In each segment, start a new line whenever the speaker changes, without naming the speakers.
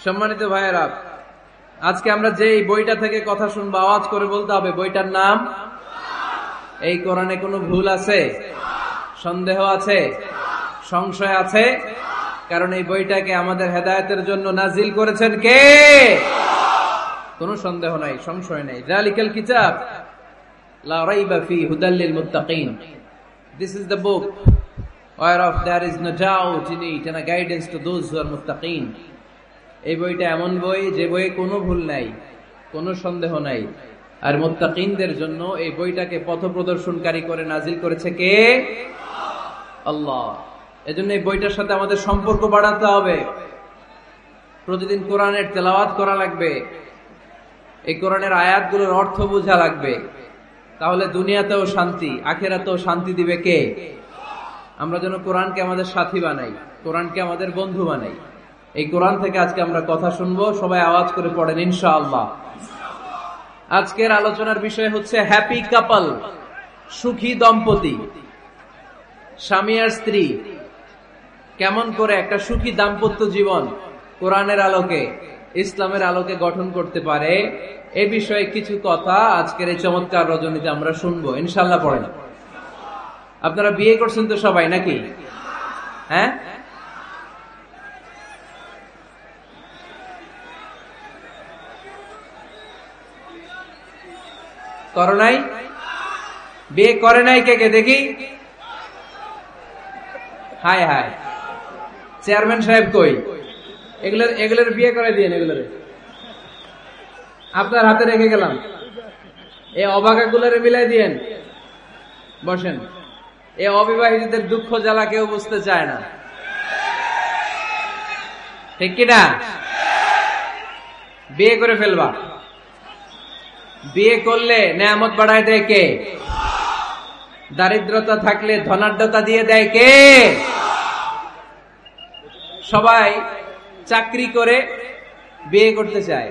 সম্মানিত ভাইয়েরা, আজকে আমরা যে বইটা থেকে কথা শুনবো আওয়াজ করে বলতে হবে বইটার নাম। এই কোরআনে কোনো ভুল আছে, সন্দেহ আছে, সংশয় আছে? কারণ এই বইটাকে আমাদের হেদায়েতের জন্য নাজিল করেছেন কে? কোনো সন্দেহ নাই, সংশয় নাই। যালিকাল কিতাব লা রাইবা ফীহি হুদাল লিল মুত্তাকিন। This is the book whereof there is no doubt in it and a guidance to those who are muttaqin. এই বইটা এমন বই যে বইয়ে কোনো ভুল নাই, কোনো সন্দেহ নাই। আর মুত্তাকিনদের জন্য এই বইটাকে পথ প্রদর্শনকারী করে নাজিল করেছে কে? আল্লাহ। এজন্য এই বইটার সাথে আমাদের সম্পর্ক বাড়াতে হবে। প্রতিদিন কোরআনের তেলাওয়াত করা লাগবে, এই কোরআনের আয়াতগুলোর অর্থ বোঝা লাগবে। তাহলে দুনিয়াতেও শান্তি, আখিরাতেও শান্তি দিবে কে? আমরা যেন কোরআনকে আমাদের সাথী বানাই, কোরআনকে আমাদের বন্ধু বানাই। এই কোরআন থেকে আজকে আমরা কথা শুনবো, সবাই আওয়াজ করে পড়েন ইনশাআল্লাহ। আজকের আলোচনার বিষয় হচ্ছে হ্যাপি কাপল, সুখী দম্পতি। স্বামী আর স্ত্রী কেমন করে একটা সুখী দাম্পত্য জীবন কোরআনের আলোকে, ইসলামের আলোকে গঠন করতে পারে, এ বিষয়ে কিছু কথা আজকের এই চমৎকার রজনীতে আমরা শুনবো ইনশাআল্লাহ। পড়েন। আপনারা বিয়ে করছেন তো সবাই নাকি? হ্যাঁ, করো নাই? বিয়ে করে নাই কে কে দেখি? হায় হায়, চেয়ারম্যান সাহেব কই? এগুলোর বিয়ে করে দিয়েন। এগুলোর আপনার হাতে রেখে গেলাম, এই অবাকাগুলোরে মিলাই দিয়েন। বসেন। এই অবিবাহিতদের দুঃখ জ্বালা কেউ বুঝতে চায় না, ঠিক কিনা? বিয়ে করে ফেলবা। বিয়ে করলে নেয়ামত বাড়ায় দেয় কে? দারিদ্রতা থাকলে ধনাঢ্যতা দিয়ে দেয় কে? সবাই চাকরি করে বিয়ে করতে চায়,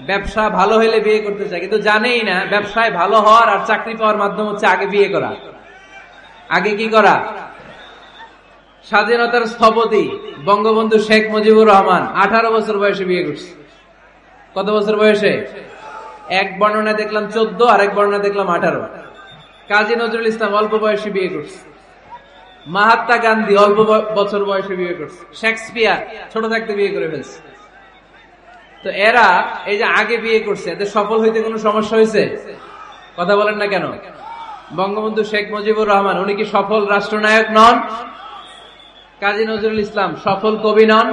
ব্যবসা ভালো হলে বিয়ে করতে চায়, কিন্তু জানেই না ব্যবসায় ভালো হওয়ার আর চাকরি পাওয়ার মাধ্যম হচ্ছে আগে বিয়ে করা। আগে কি করা? স্বাধীনতার স্থপতি বঙ্গবন্ধু শেখ মুজিবুর রহমান 18 বছর বয়সে বিয়ে করছে। কত বছর বয়সে? এক বর্ণনা দেখলাম 14, আর এক বর্ণনা দেখলাম 18। কাজী নজরুল ইসলাম অল্প বয়সে বিয়ে করছে। মহাত্মা গান্ধী অল্প বছর বয়সে বিয়ে করছে। শেক্সপিয়ার ছোট থাকতে বিয়ে করে ফেলছে। তো এরা এই যে আগে বিয়ে করছে, এদের সফল হইতে কোনো সমস্যা হয়েছে? কথা বলেন না কেন? বঙ্গবন্ধু শেখ মুজিবুর রহমান উনি কি সফল রাষ্ট্রনায়ক নন? কাজী নজরুল ইসলাম সফল কবি নন?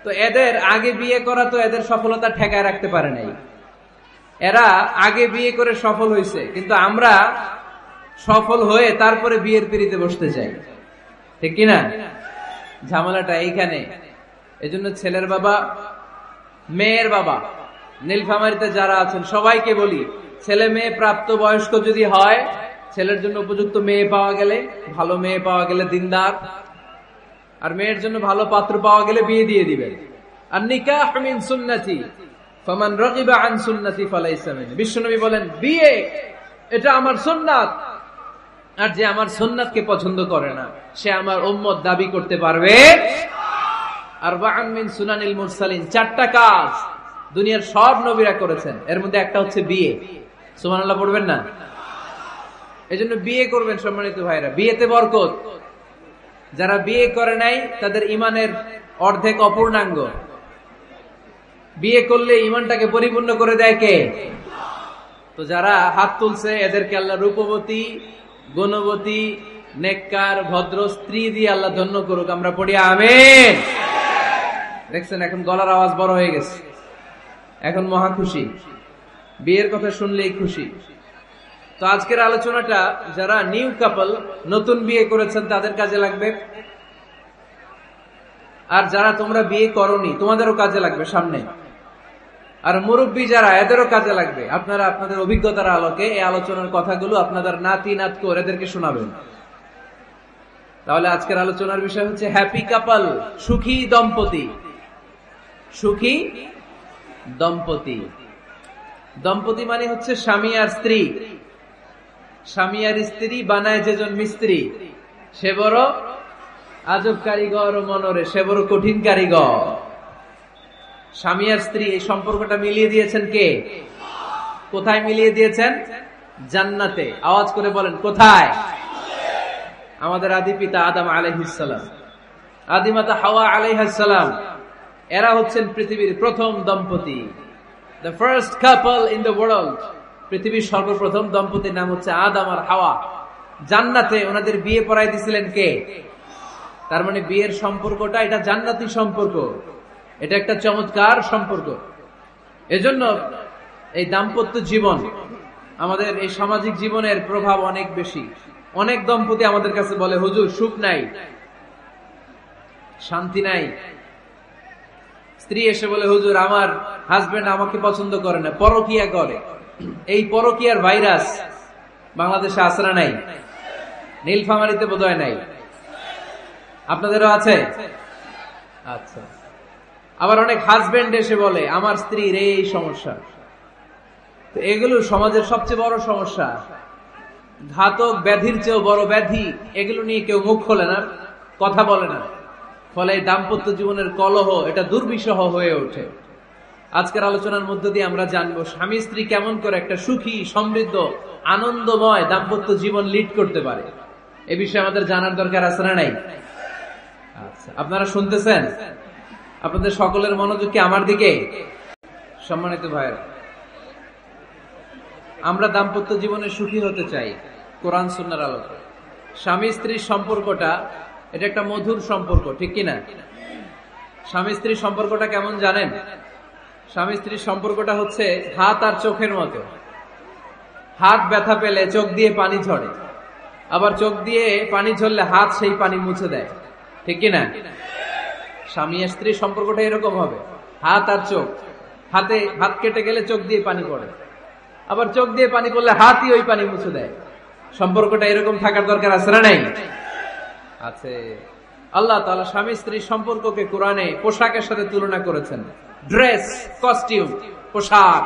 তো এদের আগে বিয়ে করা তো এদের সফলতা ঠেকায় রাখতে পারে নাই। এরা আগে বিয়ে করে সফল হয়েছে, কিন্তু আমরা সফল হয়ে তারপরে বিয়ের পিড়িতে বসতে চাই, ঠিক কিনা? ঝামেলাটা এইখানে। এজন্য ছেলের বাবা, মেয়ের বাবা, নীলফামারীতে যারা আছেন সবাইকে বলি, ছেলে মেয়ে প্রাপ্ত বয়স্ক যদি হয়, ছেলের জন্য উপযুক্ত মেয়ে পাওয়া গেলে, ভালো মেয়ে পাওয়া গেলে দিনদার, আর মেয়ের জন্য ভালো পাত্র পাওয়া গেলে বিয়ে দিয়ে দিবেন। আর নিকাহ মিন সুন্নতি ফামান রাগিবা আন সুন্নতি ফালাইসা মিননি। বিশ্বনবী বলেন, বিয়ে এটা আমার সুন্নাত, আর যে আমার সুন্নাতকে পছন্দ করে না সে আমার উম্মত দাবি করতে পারবে। আরবাআন মিন সুনানিল মুরসালিন, 4টা কাজ দুনিয়ার সব নবীরা করেছেন, এর মধ্যে একটা হচ্ছে বিয়ে। সুবহানাল্লাহ পড়বেন না? এজন্য বিয়ে করবেন সম্মানিত ভাইরা, বিয়েতে বরকত। যারা বিয়ে করে নাই তাদের ইমানের অর্ধেক অপূর্ণাঙ্গ। বিয়ে করলে ইমানটাকে পরিপূর্ণ করে দেয় কে? তো যারা হাত তুলছে এদেরকে আল্লাহ রূপবতী, গুণবতী, নেককার, ভদ্র স্ত্রী দিয়ে আল্লাহ ধন্য করুক। আমরা পড়ি আমিন। দেখছেন এখন গলার আওয়াজ বড় হয়ে গেছে, এখন মহা খুশি, বিয়ের কথা শুনলেই খুশি। তো আজকের আলোচনাটা যারা নিউ কাপল, নতুন বিয়ে করেছেন তাদের কাজে লাগবে, আর যারা তোমরা বিয়ে করোনি তোমাদেরও কাজে লাগবে সামনে, আর মুরব্বী যারা এদেরও কাজে লাগবে। আপনারা আপনাদের অভিজ্ঞতার আলোকে এই আলোচনার কথাগুলো আপনাদের নাতি নাতকো এদেরকে শোনাবেন। তাহলে আজকের আলোচনার বিষয় হচ্ছে হ্যাপি কাপল, সুখী দম্পতি। সুখী দম্পতি, দম্পতি মানে হচ্ছে স্বামী আর স্ত্রী। স্বামী আর স্ত্রী বানায় যেজন মিস্ত্রি, সে বড় আজব কারিগর ও মনরে, সে বড় কঠিন কারিগর। স্বামী আর স্ত্রী এই সম্পর্কটা মিলিয়ে দিয়েছেন কে? কোথায় মিলিয়ে দিয়েছেন? জান্নাতে। আওয়াজ করে বলেন কোথায়? আমাদের আদি পিতা আদম আলাইহিস সালাম, আদিমাতা হাওয়া আলাইহিস সালাম, এরা হচ্ছেন পৃথিবীর প্রথম দম্পতি, the first couple in the world। পৃথিবীর সর্বপ্রথম দম্পতির নাম হচ্ছে আদম আর হাওয়া। জান্নাতে ওনাদের বিয়ে পড়াই দিছিলেন কে? তার মানে বিয়ের সম্পর্কটা এটা জান্নাতি সম্পর্ক, এটা একটা চমৎকার সম্পর্ক। এজন্য এই দাম্পত্য জীবন, আমাদের এই সামাজিক জীবনের প্রভাব অনেক বেশি। অনেক দম্পতি আমাদের কাছে বলে, হুজুর সুখ নাই, শান্তি নাই। স্ত্রী এসে বলে, হুজুর আমার হাজবেন্ড আমাকে পছন্দ করে না, পরকিয়া করে। এই পরকিয়ার ভাইরাস বাংলাদেশে আসরা নাই, নীলফামারীতে বোধহয় নাই, আপনাদেরও আছে? আচ্ছা। আবার অনেক হাজবেন্ড এসে বলে, আমার স্ত্রীর এই সমস্যা। তো এগুলো সমাজের সবচেয়ে বড় সমস্যা, ঘাতক ব্যাধির চেয়েও বড় ব্যাধি। এগুলো নিয়ে কেউ মুখ খোলে না, কথা বলে না। ফলে দাম্পত্য জীবনের কলহ এটা দুর্বিষহ হয়ে ওঠে। আজকের আলোচনার মধ্য দিয়ে আমরা জানবো স্বামী স্ত্রী কেমন করে একটা সুখী, সমৃদ্ধ, আনন্দময় দাম্পত্য জীবন লিড করতে পারে। এ বিষয়ে আমাদের জানার দরকার আছে না নাই? আচ্ছা, আপনারা শুনতেছেন? আপনাদের সকলের মনোযোগ কি আমার দিকে? সম্মানিত ভাইয়েরা, আমরা দাম্পত্য জীবনে সুখী হতে চাই কোরআন সুন্নাহর আলোকে। স্বামী স্ত্রীর সম্পর্কটা এটা একটা মধুর সম্পর্ক, ঠিক কিনা? স্বামী স্ত্রীর সম্পর্কটা কেমন জানেন? স্বামী স্ত্রীর সম্পর্কটা হচ্ছে হাত আর চোখের মতো। হাত ব্যথা পেলে চোখ দিয়ে পানি ঝরে, আবার চোখ দিয়ে পানি ঝরলে হাত সেই পানি মুছে দেয়, ঠিক কিনা? স্বামী আর স্ত্রীর সম্পর্কটা এরকম হবে, হাত আর চোখ। হাত কেটে গেলে চোখ দিয়ে পানি পড়ে, আবার চোখ দিয়ে পানি পড়লে হাতই ওই পানি মুছে দেয়। সম্পর্কটা এরকম থাকার দরকার আছে না নাই? আছে। আল্লাহ তাআলা স্বামী স্ত্রীর সম্পর্ককে কোরআনে পোশাকের সাথে তুলনা করেছেন। ড্রেস, কস্টিউম, পোশাক।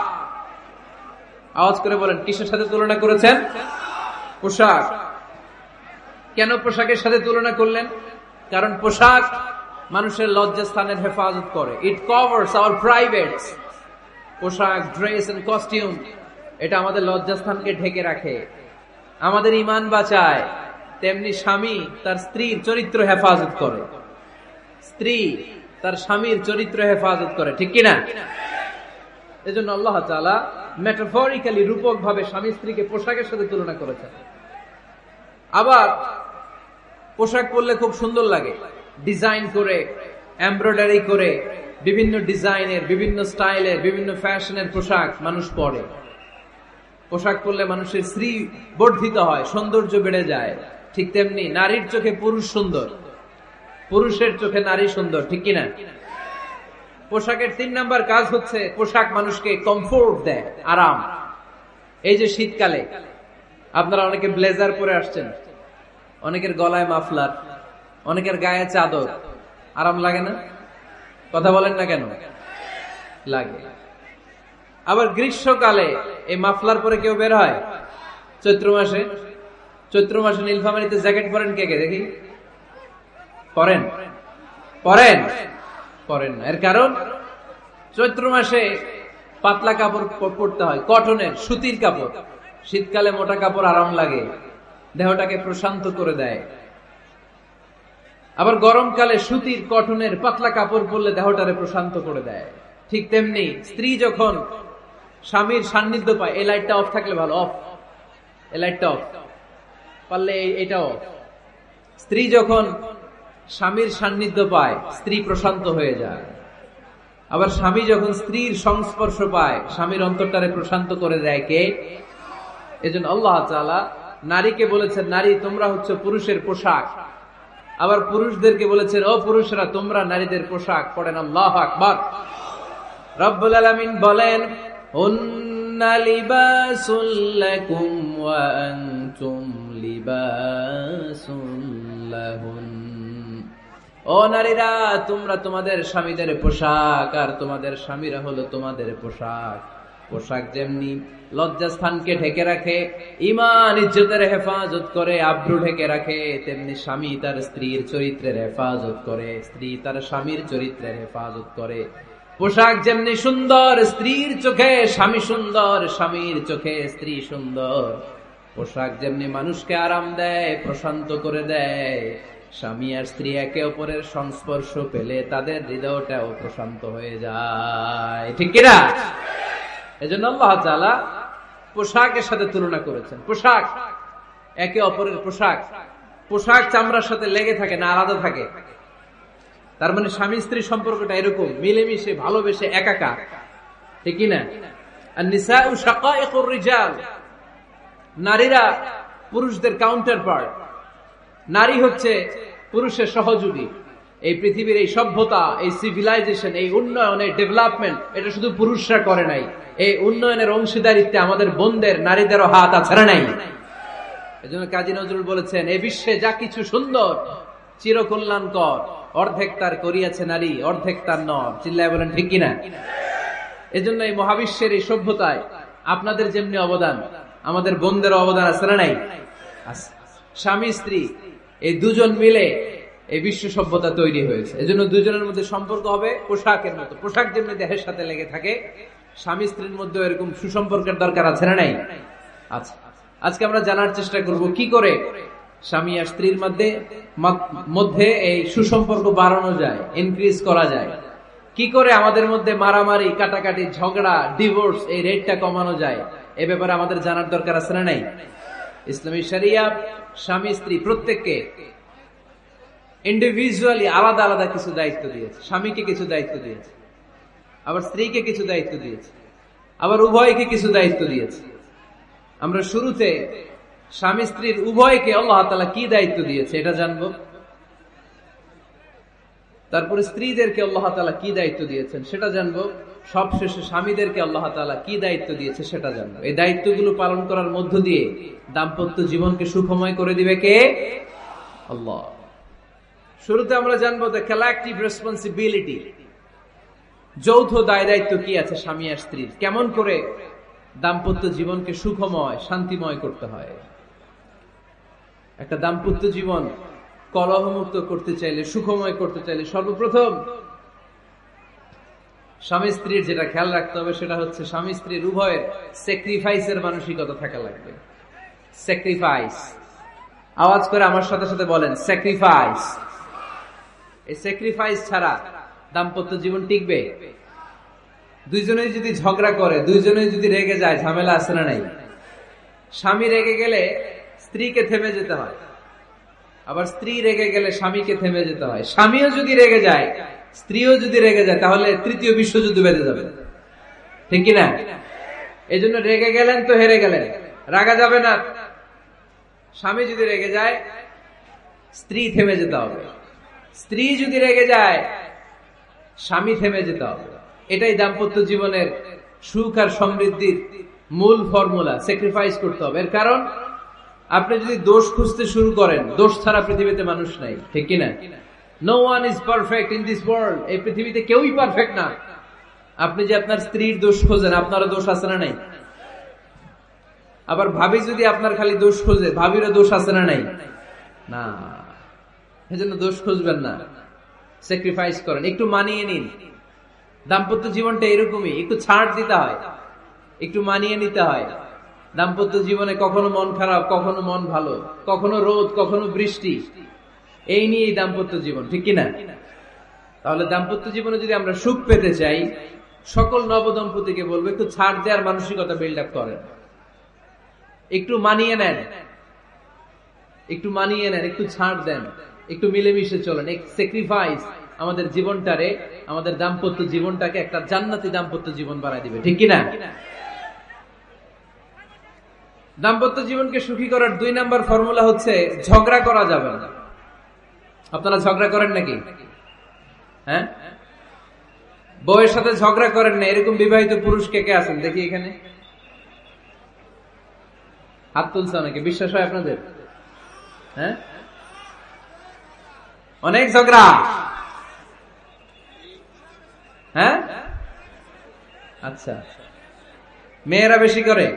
আওয়াজ করে বলেন কিসের সাথে তুলনা করেছেন? পোশাক। কেন পোশাকের সাথে তুলনা করলেন? কারণ পোশাক মানুষের লজ্জাস্থানের হেফাজত করে। ইট কভারস আওয়ার প্রাইভেটস। পোশাক, ড্রেস এন্ড কস্টিউম এটা আমাদের লজ্জাস্থানকে ঢেকে রাখে, আমাদের ঈমান বাঁচায়। তেমনি স্বামী তার স্ত্রীর চরিত্র হেফাজত করে, স্ত্রী তার স্বামীর চরিত্র হেফাজত করে, ঠিক কিনা? এজন্য আল্লাহ তাআলা মেটাফরিক্যালি, রূপক ভাবে স্বামী স্ত্রীকে পোশাকের সাথে তুলনা করেছেন। আবার পোশাক পরলে খুব সুন্দর লাগে, ডিজাইন করে, এমব্রয়ডারি করে, বিভিন্ন ডিজাইনের, বিভিন্ন স্টাইলের, বিভিন্ন ফ্যাশনের পোশাক মানুষ পরে। পোশাক পরলে মানুষের শ্রী বর্ধিত হয়, সৌন্দর্য বেড়ে যায়। ঠিক তেমনি নারীর চোখে পুরুষ সুন্দর, পুরুষের চোখে নারী সুন্দর, ঠিক কিনা? পোশাকের 3 নাম্বার কাজ হচ্ছে পোশাক মানুষকে কমফোর্ট দেয়, আরাম। এই যে শীতকালে আপনারা অনেকে ব্লেজার পরে আসছেন, অনেকের গলায় মাফলার, অনেকের গায়ে চাদর, আরাম লাগে না? কথা বলেন না কেন? লাগে। আবার গ্রীষ্মকালে এই মাফলার পরে কেউ বের হয়? চৈত্র মাসে, চৈত্র মাসে নীলফামারীতে জ্যাকেট পরেন কে কে দেখি? পরেন? পরেন? পরেন না। এর কারণ চৈত্র মাসে পাতলা কাপড় পরতে হয়, কটনের, সুতির কাপড়। শীতকালে মোটা কাপড় আরাম লাগে, দেহটাকে প্রশান্ত করে দেয়। আবার গরমকালে সুতির, কটনের পাতলা কাপড় পরলে দেহটারে প্রশান্ত করে দেয়। ঠিক তেমনি স্ত্রী যখন স্বামীর সান্নিধ্য পায়, এই লাইটটা অফ থাকলে ভালো, অফ, এই লাইটটা অফ, পারলে এটা অফ। স্ত্রী যখন স্বামীর সান্নিধ্য পায়, স্ত্রী প্রশান্ত হয়ে যায়। আবার স্বামী যখন স্ত্রীর সংস্পর্শ পায়, স্বামীর অন্তরটারে প্রশান্ত করে দেয় কে? এজন্য আল্লাহ তাআলা নারীকে বলেছেন, নারী তোমরা হচ্ছে পুরুষের পোশাক। আবার পুরুষদেরকে বলেছেন, ও পুরুষরা তোমরা নারীদের পোশাক। পড়েন আল্লাহু আকবার। রব্বুল আলামিন বলেন, হুন্না লিবাসুল লাকুম ওয়া আনতুম লিবাসুল লাহুন। ও নারীরা, তোমরা তোমাদের স্বামীদের পোশাক, আর তোমাদের স্বামীরা হলো তোমাদের পোশাক। পোশাক যেমনি লজ্জাস্থানকে ঢেকে রাখে, ঈমান ইজ্জতের হেফাজত করে, আব্রু ঢেকে রাখে, তেমনি স্বামী তার স্ত্রীর চরিত্রের হেফাজত করে, স্ত্রী তার স্বামীর চরিত্রের হেফাজত করে। পোশাক যেমনি সুন্দর, স্ত্রীর চোখে স্বামী সুন্দর, স্বামীর চোখে স্ত্রী সুন্দর। পোশাক যেমনি মানুষকে আরাম দেয়, প্রশান্ত করে দেয়, স্বামী আর স্ত্রী একে অপরের সংস্পর্শ পেলে তাদের হৃদয়টাও প্রশান্ত হয়ে যায়, ঠিক কিনা? এজন্য আল্লাহ তাআলা পোশাকের সাথে তুলনা করেছেন। পোশাক একে অপরের পোশাক, পোশাক চামড়ার সাথে লেগে থাকে না, আলাদা থাকে। তার মানে স্বামী স্ত্রী সম্পর্কটা এরকম মিলেমিশে ভালোবেসে একাকার, ঠিক কিনা? আর নিসাউ শাকাইকুর রিজাল, নারীরা পুরুষদের কাউন্টার পার্ট। নারী হচ্ছে পুরুষের সহযোগী। এই পৃথিবীর এই সভ্যতা, এই সিভিলাইজেশন, এই উন্নয়ন, এই ডেভেলপমেন্ট, এটা শুধু পুরুষরা করে নাই। এই উন্নয়নের অংশীদারিত্বে আমাদের বোনদের, নারীদেরও হাত আছে না নাই? এজন্য কাজী নজরুল বলেছেন, এ বিশ্বে যা কিছু সুন্দর চিরকল্যাণকর, অর্ধেক তার করিয়াছে নারী, অর্ধেক তার নর। চিল্লায় বলেন ঠিক কিনা? এজন্য এই মহাবিশ্বের এই সভ্যতায় আপনাদের যেমনি অবদান, আমাদের বোনদের অবদান আছে না নাই? স্বামী স্ত্রী এই দুজন মিলে এই বিশ্ব সভ্যতা তৈরি হয়েছে। এজন্য দুজনের মধ্যে সম্পর্ক হবে পোশাকের মতো। পোশাক যেমনি দেহের সাথে লেগে থাকে, স্বামী স্ত্রীর মধ্যে এরকম সুসম্পর্কের দরকার আছে না নাই? আচ্ছা, আজকে আমরা জানার চেষ্টা করব কি করে স্বামী আর স্ত্রীর মধ্যে এই সুসম্পর্ক বাড়ানো যায়, ইনক্রিজ করা যায়। কি করে আমাদের মধ্যে মারামারি, কাটাকাটি, ঝগড়া, ডিভোর্স এই রেটটা কমানো যায়, এ ব্যাপারে আমাদের জানার দরকার আছে না নাই? ইসলামী শরিয়া স্বামী স্ত্রী প্রত্যেককে ইন্ডিভিজুয়ালি আলাদা আলাদা কিছু দায়িত্ব দিয়েছে। স্বামীকে কিছু দায়িত্ব দিয়েছে, আবার স্ত্রীকে কিছু দায়িত্ব দিয়েছে, আবার উভয়কে কিছু দায়িত্ব দিয়েছে। আমরা শুরুতে স্বামী স্ত্রীর উভয়কে আল্লাহ তাআলা কি দায়িত্ব দিয়েছে এটা জানবো। তারপরে স্ত্রীদেরকে আল্লাহ তাআলা কি দায়িত্ব দিয়েছেন সেটা জানবো। সবশেষে স্বামীদেরকে আল্লাহ তাআলা কি দায়িত্ব দিয়েছে সেটা জানবো। এই দায়িত্বগুলো পালন করার মধ্য দিয়ে দাম্পত্য জীবনকে সুখময় করে দিবে কে? আল্লাহ। শুরুতে আমরা জানবো দ্য কালেকটিভ রেসপন্সিবিলিটি, যৌথ দায় দায়িত্ব কি আছে স্বামী আর স্ত্রীর, কেমন করে দাম্পত্য জীবনকে সুখময়, শান্তিময় করতে হয়। একটা দাম্পত্য জীবন কলহমুক্ত করতে চাইলে, সুখময় করতে চাইলে সর্বপ্রথম স্বামী স্ত্রীর যেটা খেয়াল রাখতে হবে সেটা হচ্ছে স্বামী স্ত্রীর উভয়ের স্যাক্রিফাইসের মানসিকতা থাকা লাগবে। স্যাক্রিফাইস, আওয়াজ করে আমার সাথে সাথে বলেন স্যাক্রিফাইস। এই স্যাক্রিফাইস ছাড়া দাম্পত্য জীবন টিকবে? দুইজনেই যদি ঝগড়া করে, দুইজনেই যদি রেগে যায়, ঝামেলা আছে না নাই? স্বামী রেগে গেলে স্ত্রীকে থেমে যেতে হয়, আবার স্ত্রী রেগে গেলে স্বামীকে থেমে যেতে হয়। স্বামীও যদি রেগে যায়, স্ত্রীও যদি রেগে যায়, তাহলে তৃতীয় বিশ্বযুদ্ধ বেঁধে যাবে, ঠিক কিনা? এই জন্য রেগে গেলেন তো হেরে গেলেন, রাগা যাবে না। স্বামী যদি রেগে যায়, স্ত্রী থেমে যেতে হবে। স্ত্রী যদি রেগে যায়, স্বামী থেমে যেতে হবে। এটাই দাম্পত্য জীবনের সুখ আর সমৃদ্ধির মূল ফর্মুলা। স্যাক্রিফাইস করতে হবে। এর কারণ আপনি যদি দোষ খুঁজতে শুরু করেন, দোষ ছাড়া পৃথিবীতে মানুষ নাই, ঠিক কিনা? No one is perfect in this world. এই পৃথিবীতে কেউই পারফেক্ট না। আপনি যে আপনার স্ত্রীর দোষ খোঁজেন, আপনারও দোষ আছে না নাই? আবার ভাবি যদি আপনার খালি দোষ খোঁজে, ভাবিরও দোষ আছে না নাই? না, এজন্য দোষ খুঁজবেন না, স্যাক্রিফাইস করেন, একটু মানিয়ে নিন। দাম্পত্য জীবনটা এরকমই, একটু ছাড় দিতে হয়, একটু মানিয়ে নিতে হয়। দাম্পত্য জীবনে কখনো মন খারাপ, কখনো মন ভালো, কখনো রোদ, কখনো বৃষ্টি, এই নিয়েই দাম্পত্য জীবন, ঠিক কিনা? তাহলে দাম্পত্য জীবনে যদি আমরা সুখ পেতে চাই, সকল নবদম্পতিকে বলবো একটু ছাড় দেওয়ার মানসিকতা বিল্ড আপ করেন, একটু মানিয়ে নেন, একটু মানিয়ে নেন, একটু ছাড় দেন, একটু মিলেমিশে চলেন। এক স্যাক্রিফাইস আমাদের জীবনটারে, আমাদের দাম্পত্য জীবনটাকে একটা জান্নাতি দাম্পত্য জীবন বানায় দিবে, ঠিক কিনা? দাম্পত্য জীবনকে সুখী করার 2 নাম্বার ফর্মুলা হচ্ছে ঝগড়া করা যাবে না। আপনারা ঝগড়া করেন নাকি? হ্যাঁ, বউয়ের সাথে ঝগড়া করেন না এরকম বিবাহিত পুরুষ কে কে আছেন দেখি এখানে? হাত তুলছে অনেকে, বিশ্বাস হয় আপনাদের? হ্যাঁ, অনেক ঝগড়া। হ্যাঁ, আচ্ছা, মেয়েরা বেশি করে?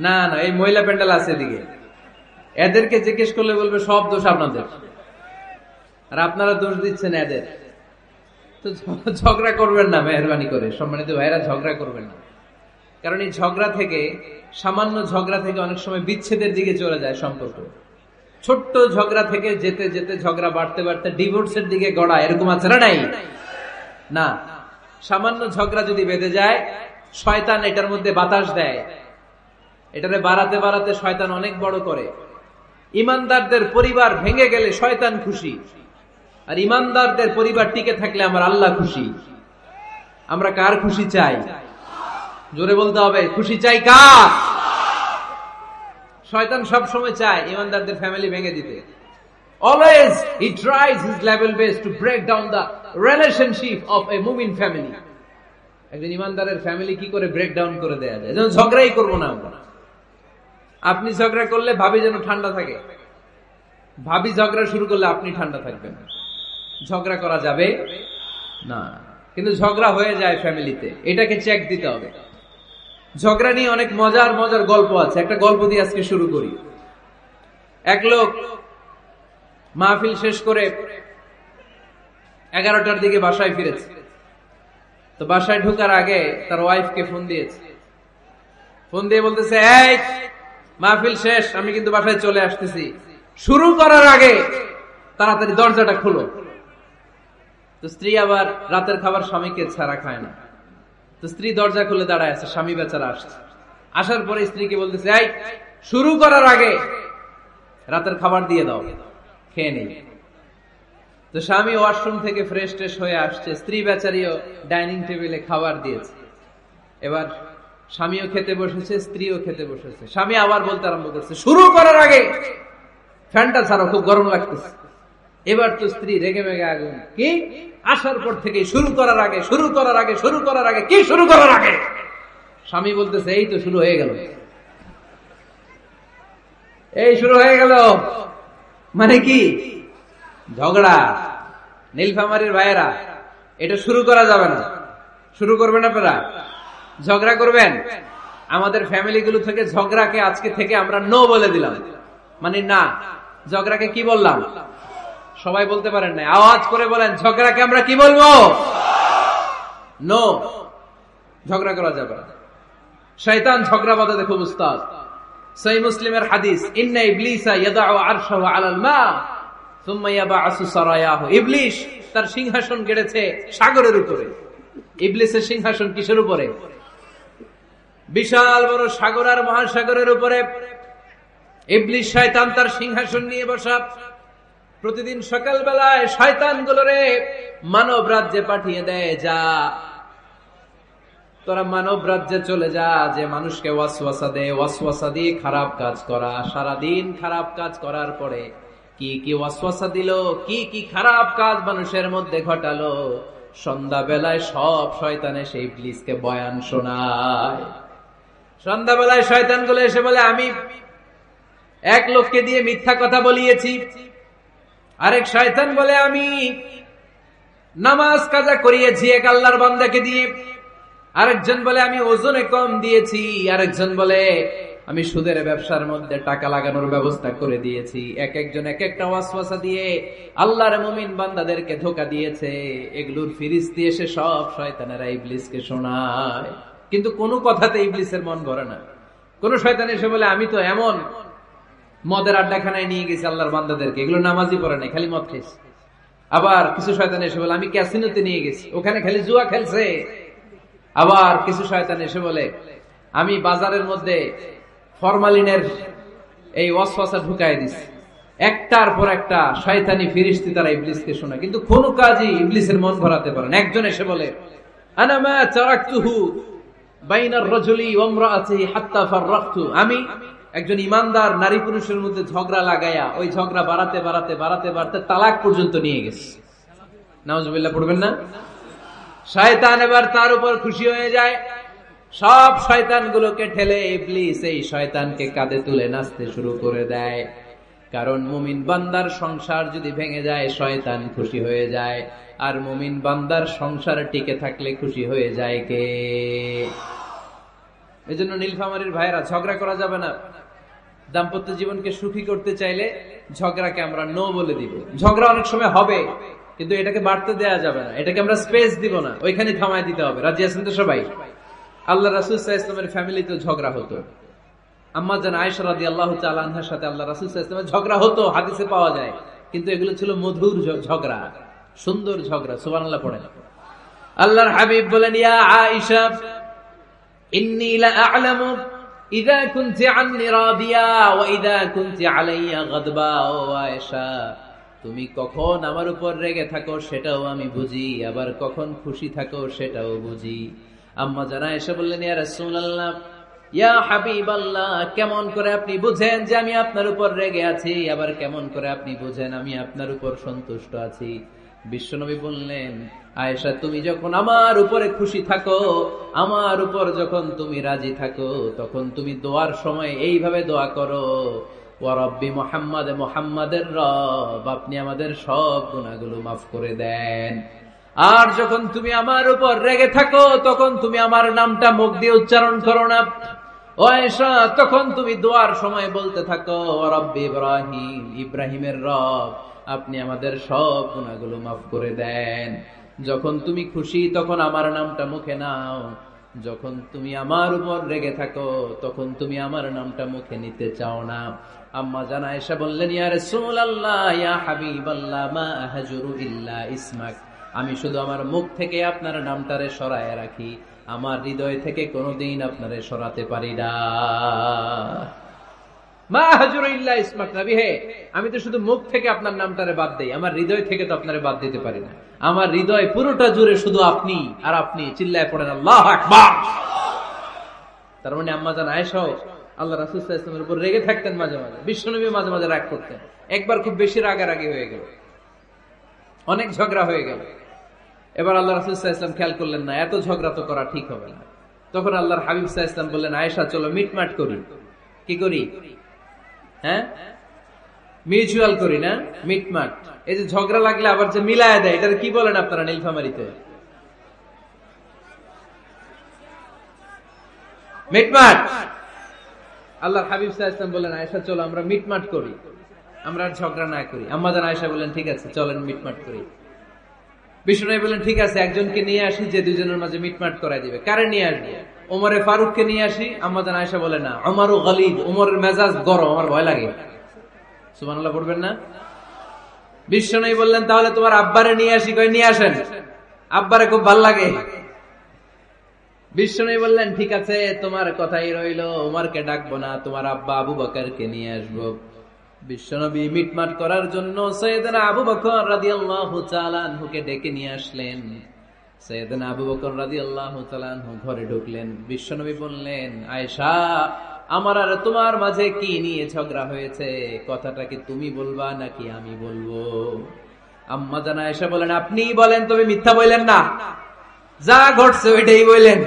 না না, এই মহিলা প্যান্ডেল আছে এদিকে, এদেরকে জিজ্ঞেস করলে বলবে সব দোষ আপনাদের, আর আপনারা দোষ দিচ্ছেন এদের। তো ঝগড়া করবেন না মেহরবানি করে, সম্মানিত ভাইরা, ঝগড়া করবেন না। কারণ এই ঝগড়া থেকে, সামান্য ঝগড়া থেকে অনেক সময় বিচ্ছেদের দিকে চলে যায় সম্পর্ক। ছোট্ট ঝগড়া থেকে যেতে যেতে ঝগড়া বাড়তে বাড়তে ডিভোর্সের দিকে গড়ায়, এরকম আছে না? নাই না। সামান্য ঝগড়া যদি বেঁধে যায়, শয়তান এটার মধ্যে বাতাস দেয়, এটারে বাড়াতে বাড়াতে শয়তান অনেক বড় করে। ইমানদারদের পরিবার ভেঙে গেলে শয়তান খুশি, আর ইমানদারদের পরিবার টিকে থাকলে আমার আল্লাহ খুশি। আমরা কার খুশি চাই? জোরে বলতে হবে, খুশি চাই কার? শয়তান সব সময় চায় ইমানদারদের ফ্যামিলি ভেঙে দিতে। Always he tries his level best to break down the relationship of a mu'min family. একজন ইমানদারের ফ্যামিলি কি করে ব্রেক ডাউন করে দেয়া যায়? যেন ঝগড়াই করবো না আমরা। আপনি ঝগড়া করলে ভাবি যেন ঠান্ডা থাকে, ভাবি ঝগড়া শুরু করলে আপনি ঠান্ডা থাকবেন। ঝগড়া করা যাবে না, কিন্তু ঝগড়া হয়ে যায় ফ্যামিলিতে, এটাকে চেক দিতে হবে। ঝগড়া নিয়ে অনেক মজার মজার গল্প আছে। একটা গল্প দিয়ে আজকে শুরু করি। এক লোক মাহফিল শেষ করে 11টার দিকে বাসায় ফিরেছে। তো বাসায় ঢোকার আগে তার ওয়াইফকে ফোন দিয়েছে। ফোন দিয়ে বলতেছে, এই মাহফিল শেষ, আমি কিন্তু বাসায় চলে আসতেছি, শুরু করার আগে তাড়াতাড়ি দরজাটা খুলো। তো স্ত্রী আবার রাতের খাবার স্বামীকে ছাড়া খায় না। তো স্ত্রী দরজা খুলে দাঁড়ায় আছে, স্বামী বেচারা আসছে। আসার পরে স্ত্রীকে বলতেছে, এই শুরু করার আগে রাতের খাবার দিয়ে দাও, খেয়ে নেই। তো স্বামী ওয়াশরুম থেকে ফ্রেশ ট্রেশ হয়ে আসছে, স্ত্রী বেচারিও ডাইনিং টেবিলে খাবার দিয়েছে। এবার স্বামীও খেতে বসেছে, স্ত্রীও খেতে বসেছে। স্বামী আবার বলতে আরম্ভ করছে, শুরু করার আগে ফ্যানটা ছাড়ো, খুব গরম লাগতেছে। এবার তো স্ত্রী রেগে মেগে আগুন, কি আসার পর থেকে শুরু করার আগে, শুরু করার আগে, শুরু করার আগে, কি শুরু করার আগে? স্বামী বলতেছে, এই তো শুরু হয়ে গেল, এই শুরু হয়ে গেল। মানে কি? ঝগড়া। নীলফামারীর ভাইয়েরা, এটা শুরু করা যাবে না। শুরু করবেন আপনারা? ঝগড়া করবেন? আমাদের ফ্যামিলিগুলো থেকে ঝগড়াকে আজকে থেকে আমরা নো বলে দিলাম। মানে না, ঝগড়াকে কি বললাম? সবাই বলতে পারেন না, আওয়াজ করে বলেন, ঝগড়াকে আমরা কি বলবো? নো। ঝগড়া করা যাবে না। শয়তান ঝগড়া বাঁধাতে খুব উস্তাদ। সহিহ মুসলিমের হাদিস, ইন্না ইবলিসা ইয়াদাউ আরশাহু আলাল মা সুম্মা ইয়াবআসু সারায়াহু। ইবলিস তার সিংহাসন গেড়েছে সাগরের উপরে। ইবলিসের সিংহাসন কিসের উপরে? বিশাল বড় সাগর আর মহাসাগরের উপরে ইবলিস শয়তান তার সিংহাসন নিয়ে বসা। প্রতিদিন সকাল বেলায় শয়তান গুলোরে মানব রাজ্যে পাঠিয়ে দেয়, যা তোরা মানব রাজ্যে চলে যা, যে মানুষকে ওয়াসওয়াসা দেয়, ওয়াসওয়াসা দিয়ে খারাপ কাজ করা। সারাদিন খারাপ কাজ করার পরে কি কি ওয়াসওয়াসা দিল, কি কি খারাপ কাজ মানুষের মধ্যে ঘটালো, সন্ধ্যা বেলায় সব শয়তানে সেই ইবলিসকে বয়ান শোনায়। সন্ধ্যা বেলায় শয়তান গুলো এসে বলে, আমি এক লোককে দিয়ে মিথ্যা কথা বলিয়েছি। আরেক শয়তান বলে, আমি নামাজ কাজা করিয়েছি এক আল্লাহর বান্দাকে দিয়ে। আরেকজন বলে, আমি ওজনে কম দিয়েছি। আরেকজন বলে, আমি সুদের ব্যবসার মধ্যে টাকা লাগানোর ব্যবস্থা করে দিয়েছি। এক একজন এক একটা ওয়াসওয়াসা দিয়ে আল্লাহর মুমিন বান্দাদেরকে ধোঁকা দিয়েছে। এগুলোর ফিরিস্তি এসে সব শয়তানেরা ইবলিসকে শোনায়, কিন্তু কোনো কথাতে ইবলিসের মন ভরে না। কোন শয়তান এসে বলে, আমি তো এমন মদের আড্ডাখানায় নিয়ে গেছি আল্লাহর বান্দাদেরকে, এগুলো নামাজই পড়ে নাই, খালি মদ খেয়েছে। আবার কিছু শয়তান এসে বলে, আমি ক্যাসিনোতে নিয়ে গেছি, ওখানে খালি জুয়া খেলছে। আবার কিছু শয়তান এসে বলে, আমি বাজারের মধ্যে ফরমালিনের এই ওয়াসওয়াসা ঢুকাই দিছি। একটার পর একটা শয়তানি ফিরিস্তি তারা ইবলিসকে শোনায়, কিন্তু কোনো কাজই ইবলিসের মন ভরাতে পারে না। একজন এসে বলে, আনা মা তারাকতুহু বাইনার রাজুলি ওয়া ইমরাআতিহি হাত্তা ফাররাকতু। আমি একজন ইমানদার নারী পুরুষের মধ্যে ঝগড়া লাগাইয়া ওই ঝগড়া বাড়াতে বাড়াতে বাড়াতে বাড়াতে তালাক পর্যন্ত নিয়ে গেছে। নাউজুবিল্লাহ পড়বেন না? শয়তান এবার তার উপর খুশি হয়ে যায়। সব শয়তানগুলোকে ঠেলে ইবলিস এই শয়তানকে কাঁধে তুলে নাচতে শুরু করে দেয়। কারণ মুমিন বান্দার সংসার যদি ভেঙে যায় শয়তান খুশি হয়ে যায়, আর মুমিন বান্দার সংসার টিকে থাকলে খুশি হয়ে যায় কে? এজন্য নীলফামারীর ভাইরা, ঝগড়া করা যাবে না। দাম্পত্য জীবনকে সুখী করতে চাইলে ঝগড়াকে আমরা নো বলে দিব। ঝগড়া অনেক সময় হবে, কিন্তু এটাকে বাড়তে দেওয়া যাবে না, এটাকে আমরা স্পেস দিব না, ওইখানে থামায় দিতে হবে। রাজি আছেন তো সবাই? আল্লাহ রাসূল সাল্লাল্লাহু আলাইহি ওয়াসাল্লামের ফ্যামিলিতে ঝগড়া হতো। আম্মা জান আয়েশা রাদিয়াল্লাহু তাআলা আনহার সাথে আল্লাহ রাসূল সাল্লাল্লাহু আলাইহি ওয়াসাল্লামের ঝগড়া হতো, হাদিসে পাওয়া যায়। কিন্তু এগুলো ছিল মধুর ঝগড়া, সুন্দর ঝগড়া। সুবহানাল্লাহ পড়েন। আল্লাহর হাবিব বলেন, ইয়া আয়েশা ইন্নী লা আ'লামু ইযা কুনতি আন্নী রাদিয়া ওয়া ইযা কুনতি আলাইয়া গাদবা। ও আয়েশা, তুমি কখন আমার উপর রেগে থাকো সেটাও আমি বুঝি, আবার কখন খুশি থাকো সেটাও বুঝি। আম্মা জান আয়েশা বললেন, ইয়া রাসূলুল্লাহ, ইয়া হাবিবাল্লাহ, কেমন করে আপনি বুঝেন যে আমি আপনার উপর রেগে আছি, আবার কেমন করে আপনি বুঝেন আমি আপনার উপর সন্তুষ্ট আছি? বিশ্বনবী বললেন, আয়েশা, তুমি যখন আমার উপরে খুশি থাকো, আমার উপর যখন তুমি রাজি থাকো, তখন তুমি দোয়ার সময় এইভাবে দোয়া করো, ওয়া রব্বি মুহাম্মাদ, মুহাম্মাদের রব, আপনি আমাদের সব গুনাহগুলো মাফ করে দেন। আর যখন তুমি আমার উপর রেগে থাকো, তখন তুমি আমার নামটা মুখ দিয়ে উচ্চারণ করো না। ও আয়েশা, তখন তুমি দোয়ার সময় বলতে থাকো, ওয়া রব্বি ইব্রাহিম, ইব্রাহিমের রব, আপনি আমাদের সব গুনাহগুলো মাফ করে দেন। যখন তুমি খুশি তখন আমার নামটা মুখে নাও, যখন তুমি আমার উপর রেগে থাকো তখন তুমি আমার নামটা মুখে নিতে চাও না। আম্মা জান আয়েশা বললেন, ইয়া রাসূলুল্লাহ, ইয়া হাবিবাল্লাহ, মা আহজুরু ইল্লা ইসমাক, আমি শুধু আমার মুখ থেকে আপনার নামটারে সরায় রাখি, আমার হৃদয় থেকে কোনোদিন আপনারে সরাতে পারি না। মা আহজুরু ইল্লা ইসমাক, নবী হে, আমি তো শুধু মুখ থেকে আপনার নামটারে বাদ দেই, আমার হৃদয় থেকে তো আপনারে বাদ দিতে পারি না। আমার হৃদয় পুরোটা জুড়ে শুধু আপনি আর আপনি। চিল্লায় পড়েন আল্লাহু আকবার। তার মানে আম্মা জান আয়েশাও আল্লাহ রাসূল সাল্লাল্লাহু আলাইহি ওয়াসাল্লামের উপর রেগে থাকতেন মাঝে মাঝে, বিশ্বনবী মাঝে মাঝে রাগ করতেন। একবার খুব বেশি রাগারাগি হয়ে গেল, অনেক ঝগড়া হয়ে গেল। এবার আল্লাহ রাসূল সাল্লাল্লাহু আলাইহি ওয়াসাল্লাম খেয়াল করলেন না, এত ঝগড়া তো করা ঠিক হবে না। তখন আল্লাহর হাবিব সাল্লাল্লাহু আলাইহি ওয়াসাল্লাম বললেন, আয়েশা, চলো মিটমাট করি। কি করি? হ্যাঁ, মিউচুয়াল করি না, মিটমাট। এই যে ঝগড়া লাগলে আবার যে মিলায় দেয়, এটা কি বলেন আপনারা নীলফামারীতে? মিটমাট। আল্লাহর হাবিব সাল্লাল্লাহু আলাইহি ওয়াসাল্লাম বললেন, আয়েশা, চলো আমরা মিটমাট করি, আমরা আর ঝগড়া না করি। আম্মা জান আয়েশা বললেন, ঠিক আছে, চলেন মিটমাট করি। বিষ্ণু বললেন, ঠিক আছে, একজনকে নিয়ে আসি যে দুজনের মাঝে মিটমাট করাই দিবে। কারে নিয়ে আসবো? ওমরে ফারুককে নিয়ে আসি। আম্মা জান আয়েশা বলে, না, ওমরও গালিদ, ওমরের মেজাজ গরম, আমার ভয় লাগে। সুবহানাল্লাহ পড়বেন না? বিষ্ণু বললেন, তাহলে তোমার আব্বারে নিয়ে আসি। কই, নিয়ে আসেন, আব্বারে খুব ভাল লাগে। বিষ্ণু বললেন, ঠিক আছে, তোমার কথাই রইলো, ওমরকে ডাকবো না, তোমার আব্বা আবু বকরকে নিয়ে আসবো। বিশ্বনবী মিটমাট করার জন্য সাইয়েদনা আবু বকর রাদিয়াল্লাহু তাআলা আনহুকে ডেকে নিয়ে আসলেন। সাইয়েদনা আবু বকর রাদিয়াল্লাহু তাআলা আনহু ঘরে ঢুকলেন। বিশ্বনবী বললেন, আয়েশা, আমার আর তোমার মাঝে কি নিয়ে ঝগড়া হয়েছে? কথাটা কি তুমি বলবা নাকি আমি বলবো? আম্মা জান আয়েশা বলেন, আপনিই বলেন, তবে মিথ্যা বললেন না, যা ঘটছে ওইটাই বললেন।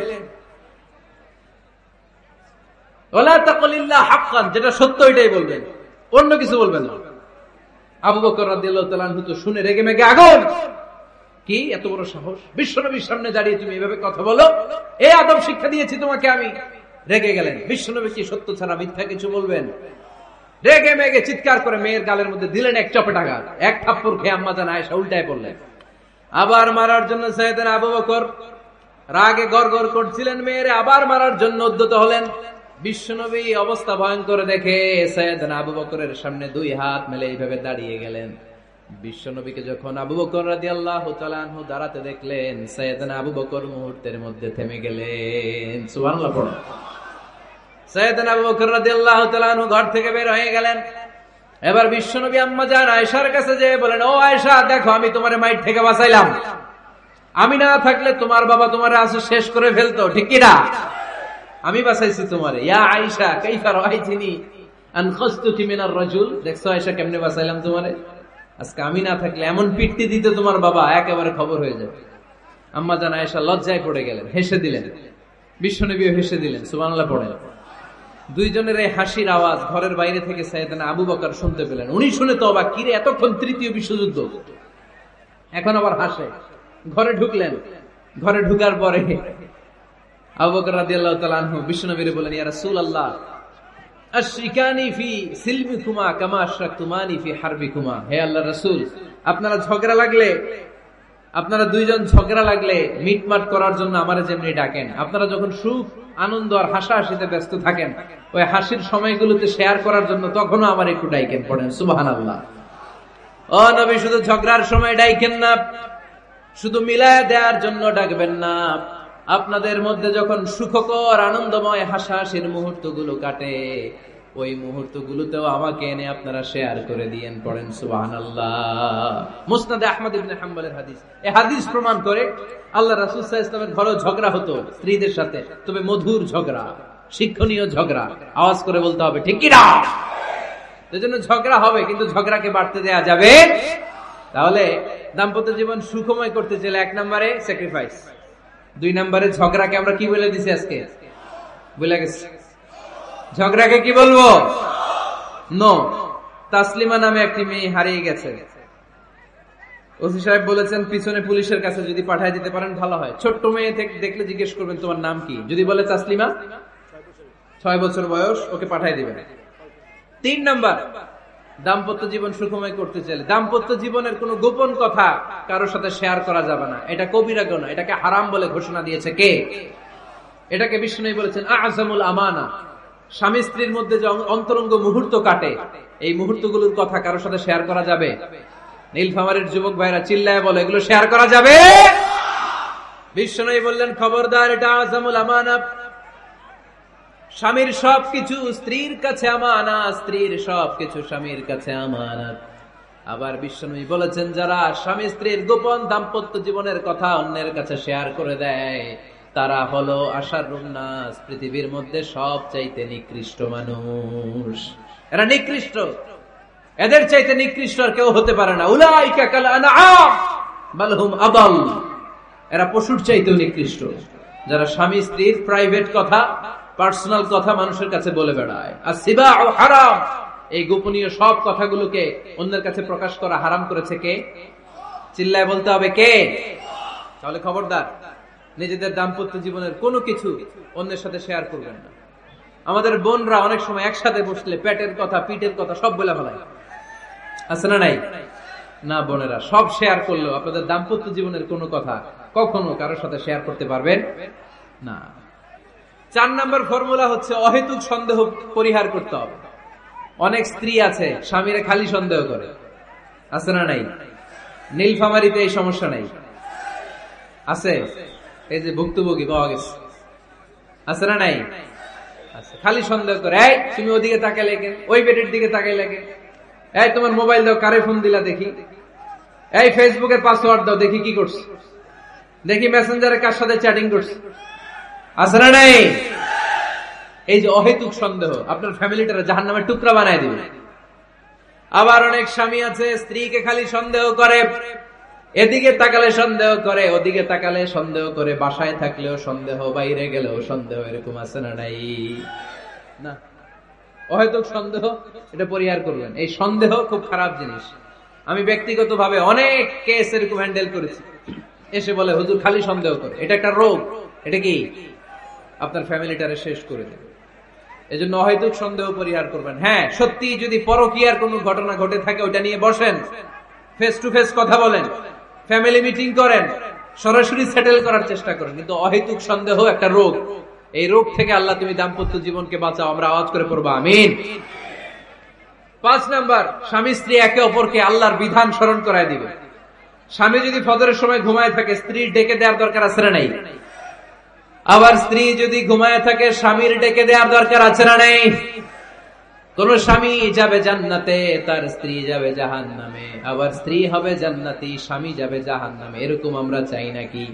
ওয়ালা তাকুলিল্লাহ হাক্কান, যেটা সত্য ওইটাই বলবেন, অন্য কিছু বলবেন না। আবু বকর রাদিয়াল্লাহু তাআলা আনহু তো শুনে রেগে মেগে আগুন। কি এত বড় সাহস, বিশ্বনবীর সামনে দাঁড়িয়ে তুমি এভাবে কথা বলো? এই আদব শিক্ষা দিয়েছি তোমাকে আমি। রেগে গেলেন। বিশ্বনবী কি সত্য ছাড়া মিথ্যা কিছু বলবেন? রেগে মেগে চিৎকার করে মেয়ের গালের মধ্যে দিলেন এক চপেটাঘাত। এক থাপ্পড় খেয়ে আম্মা জান আয়েশা উল্টায় পড়লেন। আবার মারার জন্য সাইয়েদনা আবু বকর রাগে গড়গড় করছিলেন, মেয়েরে আবার মারার জন্য উদ্যত হলেন। বিশ্বনবী অবস্থা ভয়ঙ্কর দেখে সাইয়েদনা আবু বকরের সামনে দুই হাত মেলে এইভাবে দাঁড়িয়ে গেলেন। বিশ্বনবীকে যখন আবু বকর রাদিয়াল্লাহু তাআলা আনহু দাঁড়াতে দেখলেন, সাইয়েদনা আবু বকর মুহূর্তের মধ্যে থেমে গেলেন। সুবহানাল্লাহ পড়ুন। সাইয়েদনা আবু বকর রাদিয়াল্লাহু তাআলা আনহু ঘর থেকে বের হয়ে গেলেন। এবার বিশ্বনবী আম্মা জান আয়েশার কাছে যেয়ে বলেন, ও আয়েশা, দেখো, আমি তোমারে মাইর থেকে বাঁচাইলাম। আমি না থাকলে তোমার বাবা তোমারে আজ শেষ করে ফেলতো, ঠিক কি না? আমি বাঁচাইছি তোমারে। ইয়া আয়েশা, কাইফা রাআইতিনি আন খাসতুকি মিনার রাজুল, দেখছো আয়েশা কেমনে বাঁচাইলাম তোমারে? আজকে আমি না থাকলে এমন পিটতে দিতে তোমার বাবা, একেবারে খবর হয়ে যাবে। আম্মা জান আয়েশা লজ্জায় পড়ে গেলেন, হেসে দিলেন। বিশ্বনবীও হেসে দিলেন। সুবহানাল্লাহ পড়েন। দুইজনের এই হাসির আওয়াজ ঘরের বাইরে থেকে সাইয়েদনা আবু বকর শুনতে পেলেন। উনি শুনে তো অবাক, কিরে, এতক্ষণ তৃতীয় বিশ্বযুদ্ধ, এখন আবার হাসে। ঘরে ঢুকলেন। ঘরে ঢুকার পরে আবু বকর রাদিয়াল্লাহু তাআলা আনহু বিশ্বনবীরে বলেন, ইয়া রাসূলুল্লাহ, আশরিকানি ফি সিলমিকুমা কামা আশরাকতুমানি ফি হারবিকুমা। হে আল্লাহর রাসূল, আপনারা ঝগড়া লাগলে, আপনারা দুইজন ঝগড়া লাগলে মিটমাট করার জন্য আমারে যেমনি ডাকেন, আপনারা যখন সুখ আনন্দ আর হাসাহাসিতে ব্যস্ত থাকেন, ওই হাসির সময়গুলোতে শেয়ার করার জন্য তখনও আমার একটু ডাইকেন। পড়েন সুবহানাল্লাহ। ও নবী, শুধু ঝগড়ার সময় ডাইকেন না, শুধু মিলায় দেওয়ার জন্য ডাকবেন না। আপনাদের মধ্যে যখন সুখকর আনন্দময় হাসাহাসির মুহূর্তগুলো কাটে, ওই মুহূর্তগুলোতেও আমাকে এনে আপনারা শেয়ার করে দিয়েন। পড়েন সুবহানাল্লাহ। মুসনাদে আহমদ ইবনে হাম্বলের হাদিস। এই হাদিস প্রমাণ করে আল্লাহ রাসূল সাল্লাল্লাহু আলাইহি ওয়াসাল্লামের ঘরে ঝগড়া হতো স্ত্রীদের সাথে, তবে মধুর ঝগড়া, শিক্ষণীয় ঝগড়া। আওয়াজ করে বলতে হবে ঠিক কি না? এজন্য ঝগড়া হবে, কিন্তু ঝগড়াকে বাড়তে দেয়া যাবে। তাহলে দাম্পত্য জীবন সুখময় করতে চাইলে 1 নম্বরে স্যাক্রিফাইস, 2 নম্বরে ঝগড়াকে আমরা কি বলে দিছি আজকে? বলে গেছি ঝগড়াকে কি বলবো? নো। তাসলিমা নামে একটি মেয়ে হারিয়ে গেছে। ওসি সাহেব বলেছেন পিছনে পুলিশের কাছে যদি পাঠিয়ে দিতে পারেন ভালো হয়। ছোট্ট মেয়ে দেখলে জিজ্ঞেস করবেন তোমার নাম কি, যদি বলে তাসলিমা, 6 বছর বয়স, ওকে পাঠিয়ে দিবেন। 3 নাম্বার, দাম্পত্য জীবন সুখময় করতে চাইলে দাম্পত্য জীবনের কোনো গোপন কথা কারোর সাথে শেয়ার করা যাবে না। এটা কবিরা গুনাহ, এটাকে হারাম বলে ঘোষণা দিয়েছে কে? এটাকে বিষ্ণু বলেছেন আযমুল আমানা। স্বামী স্ত্রীর মধ্যে যে অন্তরঙ্গ মুহূর্ত কাটে, এই মুহূর্তগুলোর কথা কারোর সাথে শেয়ার করা যাবে? নীলফামারীর যুবক ভাইরা চিল্লায় বলে এগুলো শেয়ার করা যাবে? বিষ্ণু বললেন খবরদার, এটা আযমুল আমানা। স্বামীর সবকিছু স্ত্রীর কাছে আমানত, স্ত্রীর সবকিছু স্বামীর কাছে আমানত। আবার বিষ্ণু বলেছেন যারা স্বামী স্ত্রীর গোপন দাম্পত্য জীবনের কথা অন্যের কাছে শেয়ার করে দেয়, তারা হলো আশারুন নাস, পৃথিবীর মধ্যে সবচাইতে নিকৃষ্ট মানুষ। এরা নিকৃষ্ট, এদের চাইতে নিকৃষ্ট আর কেউ হতে পারে না। উলাইকা কাল আনআম বাল হুম আদাল। এরা পশুর চাইতেও নিকৃষ্ট, যারা স্বামী স্ত্রীর প্রাইভেট কথা, পার্সোনাল কথা মানুষের কাছে বলে বেড়ায়। আর সিবাউ হারাম, এই গোপনীয় সব কথাগুলোকে অন্যের কাছে প্রকাশ করা হারাম করেছে কে? চিল্লায় বলতে হবে কে? তাহলে খবরদার, নিজেদের দাম্পত্য জীবনের কোনো কিছু অন্যের সাথে শেয়ার করবেন না। আমাদের বোনরা অনেক সময় একসাথে বসলে পেটের কথা, পিঠের কথা সব বলে ফেলায়, আছে না নাই? না বোনেরা, সব শেয়ার করলেও আপনাদের দাম্পত্য জীবনের কোনো কথা কখনো কারোর সাথে শেয়ার করতে পারবেন না। 4 নম্বর ফর্মুলা হচ্ছে অহেতুক সন্দেহ পরিহার করতে হবে। অনেক স্ত্রী আছে স্বামীরে খালি সন্দেহ করে, আছে না নাই? নীলফামারীতে এই সমস্যা নাই, আছে? এই যে ভুক্তভোগী পাওয়া গেছে, আছে না নাই? আছে, খালি সন্দেহ করে। এই তুমি ওদিকে তাকাই লাগে, ওই বেডের দিকে তাকাই লাগে, এই তোমার মোবাইল দাও, কারে ফোন দিলা দেখি, এই ফেসবুকের পাসওয়ার্ড দাও দেখি কি করছে, দেখি মেসেঞ্জারে কার সাথে চ্যাটিং করছে, আছে না নাই? এই যে অহেতুক সন্দেহ আপনার ফ্যামিলিটারে জাহান্নামের টুকরা বানায় দিবে। আবার অনেক স্বামী আছে স্ত্রীকে খালি সন্দেহ করে, এদিকে তাকালে সন্দেহ করে, ওদিকে তাকালে সন্দেহ করে, বাসায় থাকলেও সন্দেহ, বাইরে গেলেও সন্দেহ, এরকম আছে না নাই? না, অহেতুক সন্দেহ এটা পরিহার করবেন। এই সন্দেহ খুব খারাপ জিনিস। আমি ব্যক্তিগতভাবে অনেক কেস এরকম হ্যান্ডেল করেছি। এসে বলে হুজুর খালি সন্দেহ করে, এটা একটা রোগ। এটা কি? আপনার ফ্যামিলিটারে শেষ করে দেবে। এজন্য অহেতুক সন্দেহ পরিহার করবেন। হ্যাঁ, সত্যি যদি পরকীয়ার কোনো ঘটনা ঘটে থাকে ওটা নিয়ে বসেন, ফেস টু ফেস কথা বলেন, ফ্যামিলি মিটিং করেন, সরাসরি সেটেল করার চেষ্টা করেন। কিন্তু অহেতুক সন্দেহ একটা রোগ। এই রোগ থেকে আল্লাহ তুমি দাম্পত্য জীবনকে বাঁচাও। আমরা আওয়াজ করে পড়বো আমিন। 5 নাম্বার, স্বামী স্ত্রী একে অপরকে আল্লাহর বিধান স্মরণ করায় দিবে। স্বামী যদি ফজরের সময় ঘুমায় থাকে, স্ত্রীর ডেকে দেওয়ার দরকার আছে না নাই? আবার স্ত্রী যদি ঘুমায় থাকে, স্বামীর ডেকে দেওয়ার দরকার আছে না নাই? কোন স্বামী যাবে জান্নাতে, তার স্ত্রী যাবে জাহান্নামে। আবার স্ত্রী হবে জান্নাতি, স্বামী যাবে জাহান্নামে। এরকম আমরা চাই নাকি?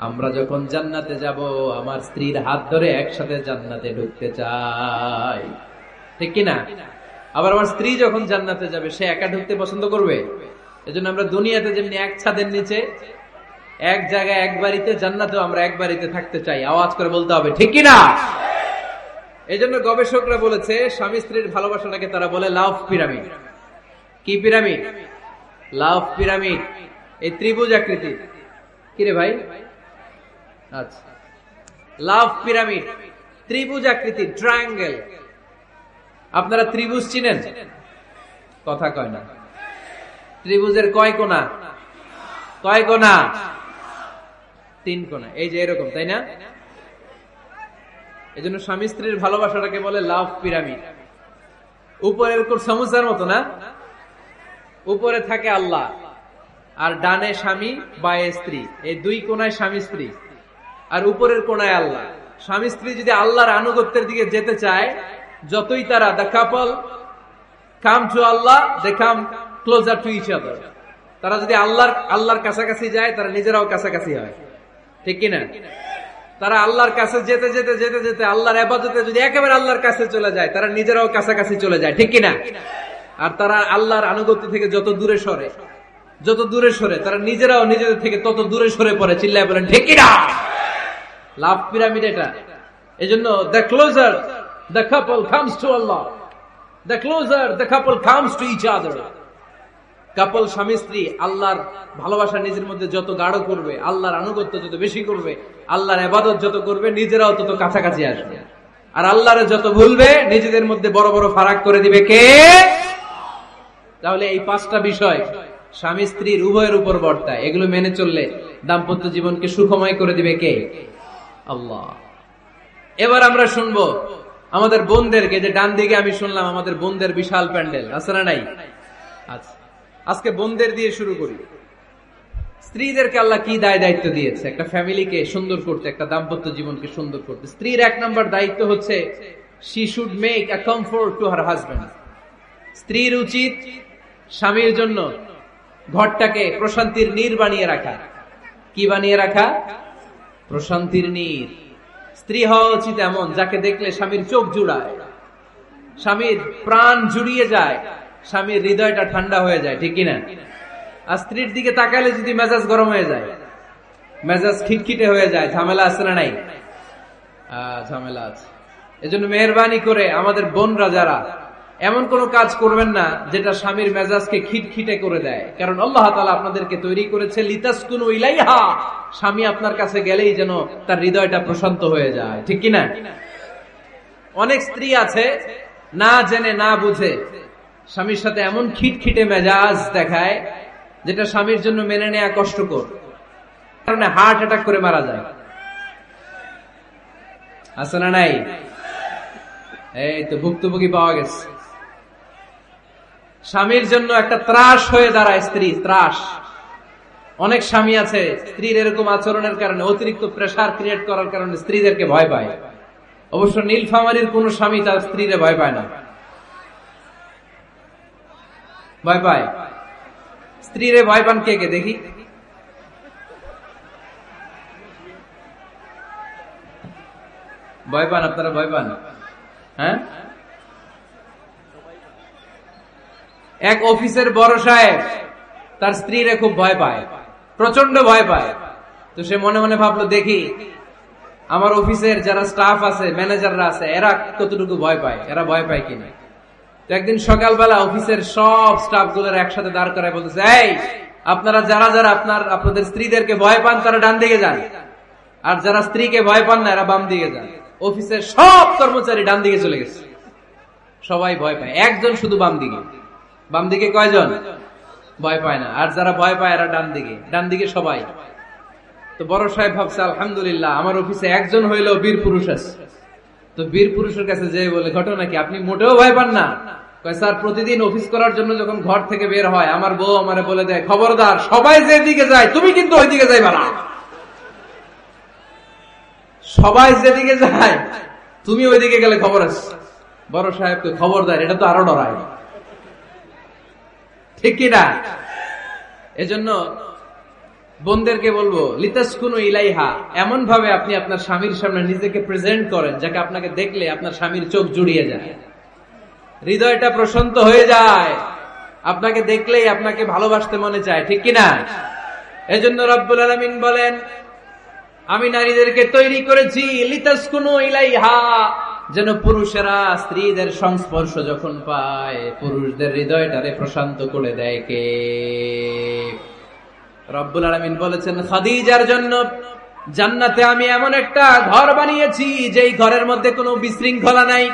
আমরা যখন জান্নাতে যাব, আমার স্ত্রীর হাত ধরে একসাথে জান্নাতে ঢুকতে চাই, ঠিক কিনা? আবার আমার স্ত্রী যখন জান্নাতে যাবে, সে একা ঢুকতে পছন্দ করবে? এজন্য আমরা দুনিয়াতে যেমনি এক ছাদের নিচে, এক জায়গায়, এক বাড়িতে, জান্নাতেও আমরা এক বাড়িতে থাকতে চাই। আওয়াজ করে বলতে হবে ঠিক কিনা? এই জন্য গবেষকরা বলেছে স্বামী স্ত্রীর ভালোবাসাটাকে তারা বলে লাভ পিরামিড। কি পিরামিড? লাভ পিরামিড। এই ত্রিভুজ আকৃতি। কিরে ভাই? আচ্ছা, লাভ পিরামিড, ত্রিভুজ আকৃতি, ট্রায়াঙ্গেল। আপনারা ত্রিভুজ চিনেন? কথা কয় না। ত্রিভুজের কয় কোণা? কয় কোণা? 3 কোণা। এই যে এরকম, তাই না? এই জন্য স্বামী স্ত্রীর ভালোবাসাটাকে বলে লাভ পিরামিড। উপরের সমুচার মতো না, উপরে থাকে আল্লাহ আর ডানে স্বামী বা স্ত্রী, এই 2 কোণায় স্বামী স্ত্রী, আর উপরের কোণায় আল্লাহ। স্বামী স্ত্রী যদি আল্লাহর আনুগত্যের দিকে যেতে চায়, যতই তারা the couple come to Allah, they come closer to each other. তারা যদি আল্লাহর কাছাকাছি যায়, তারা নিজেরাও কাছাকাছি হয়, ঠিক কিনা? তারা আল্লাহর কাছে যেতে যেতে যেতে যেতে আল্লাহর ইবাদতে যদি একেবারে আল্লাহর কাছে চলে যায়, তারা নিজেরাও কাছাকাছি চলে যায়, ঠিক কিনা? আর তারা আল্লাহর আনুগত্য থেকে যত দূরে সরে তারা নিজেরাও নিজেদের থেকে তত দূরে সরে পড়ে। চিল্লায় বলেন ঠিক কিনা? লাভ পিরামিড এটা। এজন্য the closer the couple comes to Allah, the closer the couple comes to each other. Couple স্বামী স্ত্রী আল্লাহর ভালোবাসা নিজের মধ্যে যত গাঢ় করবে, আল্লাহর আনুগত্য যত বেশি করবে, আল্লাহর ইবাদত যত করবে, নিজেরাও তত কাছাকাছি আসবে। আর আল্লাহরে যত ভুলবে, নিজেদের মধ্যে বড় বড় ফারাক করে দিবে কে? তাহলে এই 5টা বিষয় স্বামী স্ত্রীর উভয়ের উপর বর্তায়। এগুলো মেনে চললে দাম্পত্য জীবনকে সুখময় করে দিবে কে? আল্লাহ। এবার আমরা শুনবো আমাদের বোনদেরকে, যে ডান দিকে আমি শুনলাম আমাদের বোনদের বিশাল প্যান্ডেল আছে না নাই? আচ্ছা, আজকে বোনদের দিয়ে শুরু করি। স্ত্রীদেরকে আল্লাহ কি দায়িত্ব দিয়েছে একটা ফ্যামিলিকে সুন্দর করতে, একটা দাম্পত্য জীবনকে সুন্দর করতে? স্ত্রীর 1 নম্বর দায়িত্ব হচ্ছে she should make a comfort to her husband. স্ত্রীর উচিত স্বামীর জন্য ঘরটাকে প্রশান্তির নীড় বানিয়ে রাখা। কি বানিয়ে রাখা? প্রশান্তির নীড়। স্ত্রী হওয়া উচিত এমন, যাকে দেখলে স্বামীর চোখ জুড়ায়, স্বামীর প্রাণ জুড়িয়ে যায়, স্বামীর হৃদয়টা ঠান্ডা হয়ে যায়, ঠিক কিনা? আর স্ত্রীর দিকে তাকালে যদি মেজাজ গরম হয়ে যায়, মেজাজ খিটখিটে হয়ে যায়, ঝামেলা আছে না নাই? ঝামেলা আছে। এজন্য মেহেরবানি করে আমাদের বোনরা যারা, এমন কোন কাজ করবেন না যেটা স্বামীর মেজাজকে খিটখিটে করে দেয়। কারণ আল্লাহ তাআলা আপনাদেরকে তৈরি করেছে লিতাসকুনু ইলাইহা, স্বামী আপনার কাছে গেলেই যেন তার হৃদয়টা প্রশান্ত হয়ে যায়, ঠিক কিনা? অনেক স্ত্রী আছে না জেনে না বুঝে স্বামীর সাথে এমন খিটখিটে মেজাজ দেখায় যেটা স্বামীর জন্য মেনে নেওয়া কষ্টকর, কারণে হার্ট অ্যাটাক করে মারা যায়। আছে না নাই? এই তো ভুক্তভোগী পাওয়া গেছে। স্বামীর জন্য একটা ত্রাস হয়ে দাঁড়ায় স্ত্রী, ত্রাস। অনেক স্বামী আছে স্ত্রীর এরকম আচরণের কারণে, অতিরিক্ত প্রেসার ক্রিয়েট করার কারণে স্ত্রীদেরকে ভয় পায়। অবশ্য নীলফামারীর কোন স্বামী তার স্ত্রীরে ভয় পায় না। ভয় পায়? স্ত্রীরে ভয় পান কে কে দেখি? ভয় পান আপনারা? ভয় পান? হ্যাঁ, এক অফিসের বড় সাহেব তার স্ত্রীরে খুব ভয় পায়, প্রচন্ড ভয় পায়। তো সে মনে মনে ভাবলো, দেখি আমার অফিসের যারা স্টাফ আছে, ম্যানেজাররা আছে, এরা কতটুকু ভয় পায়, এরা ভয় পায় কিনা। তো একদিন সকালবেলা অফিসের সব স্টাফ গুলোর একসাথে দাঁড় করায় বলতেছে, এই আপনারা যারা যারা আপনাদের স্ত্রীদেরকে ভয় পান তারা ডান দিকে যান, আর যারা স্ত্রীকে ভয় পান না এরা বাম দিকে যান। অফিসের সব কর্মচারী ডান দিকে চলে গেছে, সবাই ভয় পায়, একজন শুধু বাম দিকে। বাম দিকে কয়জন ভয় পায় না, আর যারা ভয় পায় এরা ডান দিকে, ডান দিকে সবাই। তো বড় সাহেব ভাবছে, আলহামদুলিল্লাহ আমার অফিসে একজন হইলেও বীর পুরুষ আছে। তো বীর পুরুষের কাছে যে বলে, ঘটনা কি, আপনি মোটেও ভয় পান না? কয়, স্যার প্রতিদিন অফিস করার জন্য যখন ঘর থেকে বের হয় আমার বউ আমারে বলে দেয়, খবরদার সবাই যেদিকে যায় তুমি কিন্তু ওইদিকে যাইবা না, সবাই যেদিকে যায় তুমি ওইদিকে গেলে খবর আছে। বড় সাহেবকে খবরদার, এটা তো আরো ডরায়, ঠিক কিনা? এজন্য বোনদেরকে বলবো, লিতাসকুনু ইলাইহা, এমন ভাবে আপনি আপনার স্বামীর সামনে নিজেকে প্রেজেন্ট করেন যাকে আপনাকে দেখলে আপনার স্বামীর চোখ জুড়িয়ে যায়, হৃদয়টা প্রশান্ত হয়ে যায়, আপনাকে দেখলেই আপনাকে ভালোবাসতে মনে চায়, ঠিক কিনা? এজন্য রব্বুল আলামিন বলেন, আমি নারীদেরকে তৈরি করেছি লিতাসকুনু ইলাইহা, যেন পুরুষেরা স্ত্রীদের সংস্পর্শ যখন পায় পুরুষদের হৃদয়টারে প্রশান্ত করে দেয় কে? রব্বুল আলামিন বলেছেন, খাদিজার জন্য জান্নাতে আমি এমন একটা ঘর বানিয়েছি যেই ঘরের মধ্যে কোনো বিশৃঙ্খলা নাই।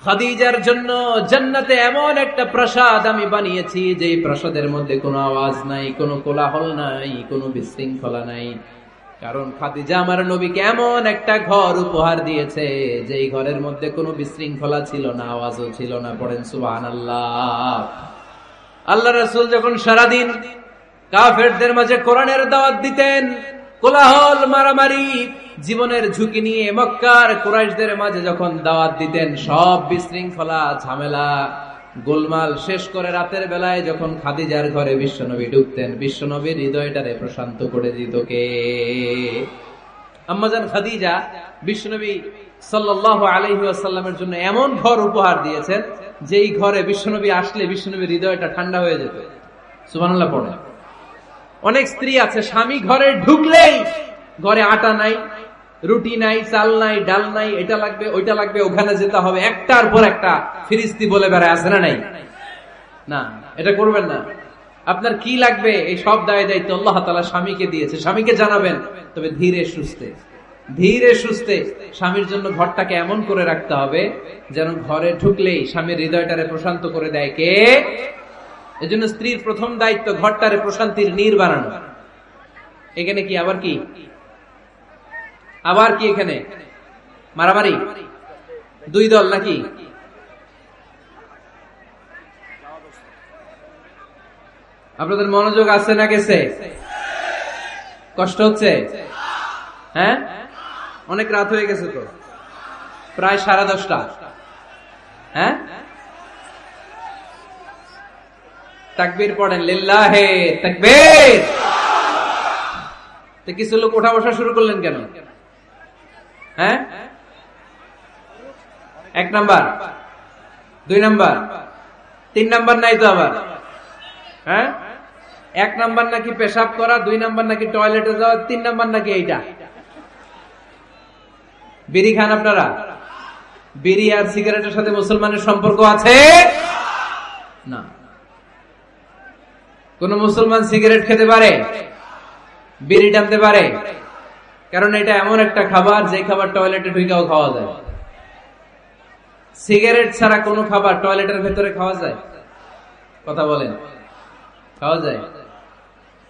খাদিজার জন্য জান্নাতে এমন একটা প্রাসাদ আমি বানিয়েছি যে প্রাসাদের মধ্যে কোনো আওয়াজ নাই, কোনো কোলাহল নাই, কোনো বিশৃঙ্খলা নাই। কারণ খাদিজা আমার নবীকে এমন একটা ঘর উপহার দিয়েছে যেই ঘরের মধ্যে কোনো বিশৃঙ্খলা ছিল না, আওয়াজও ছিল না। পড়েন সুবহানাল্লাহ। আল্লাহ রাসূল যখন সারাদিন কাফেরদের মাঝে কোরআনের দাওয়াত দিতেন, কোলাহল মারামারি জীবনের ঝুঁকি নিয়ে মক্কার কুরাইশদের মাঝে যখন দাওয়াত দিতেন, সব বিশৃঙ্খলা ঝামেলা গোলমাল শেষ করে রাতের বেলায় যখন খাদিজার ঘরে বিশ্বনবী ঢুকতেন, বিশ্বনবীর হৃদয়টারে প্রশান্ত করে দিত কে? আম্মাজান খাদিজা বিশ্বনবী সাল্লাল্লাহু আলাইহি ওয়াসাল্লামের জন্য এমন ঘর উপহার দিয়েছেন যেই ঘরে বিশ্বনবী আসলে বিশ্বনবীর হৃদয়টা ঠান্ডা হয়ে যেত। সুবহানাল্লাহ পড়ে। অনেক স্ত্রী আছে স্বামী ঘরে ঢুকলেই ঘরে আটা নাই, রুটি নাই, চাল নাই, ডাল নাই, এটা লাগবে ওইটা লাগবে, ওখানে যেতে হবে, একটার পর একটা ফিরিস্তি বলে বেড়ায়, আছে না নাই? না, এটা করবেন না। আপনার কি লাগবে এই সব দায় দায়িত্ব আল্লাহ তাআলা স্বামীকে দিয়েছে, স্বামীকে জানাবেন। তবে ধীরে সুস্থে স্বামীর জন্য ঘরটাকে এমন করে রাখতে হবে যেন ঘরে ঢুকলেই স্বামীর হৃদয়টারে প্রশান্ত করে দেয় কে? এজন্য স্ত্রীর প্রথম দায়িত্ব ঘরটারে প্রশান্তির নীড় বানানো। এখানে কি আবার কি এখানে মারামারি? দুই দল নাকি? আপনাদের মনোযোগ আছে না গেছে? কষ্ট হচ্ছে? হ্যাঁ, অনেক রাত হয়ে গেছে তো, প্রায় 10:30। হ্যাঁ, তাকবীর পড়েন, লিল্লাহে তাকবীর। তো কিছু লোক ওঠা বসা শুরু করলেন কেন? হ্যাঁ, 1 নাম্বার, 2 নাম্বার, 3 নাম্বার নাই তো আবার? হ্যাঁ, 1 নাম্বার নাকি পেশাব করা, 2 নাম্বার নাকি টয়লেটে যাওয়া, 3 নাম্বার নাকি এইটা। বিড়ি খান আপনারা? বিড়ি আর সিগারেটের সাথে মুসলমানের সম্পর্ক আছে না। কোন মুসলমান সিগারেট খেতে পারে, বিড়ি টানতে পারে? কারণ এটা এমন একটা খাবার যে খাবার টয়লেটে ঢুকেও খাওয়া যায়। সিগারেট ছাড়া কোন খাবার টয়লেটের ভেতরে খাওয়া যায়? কথা বলেন, খাওয়া যায়?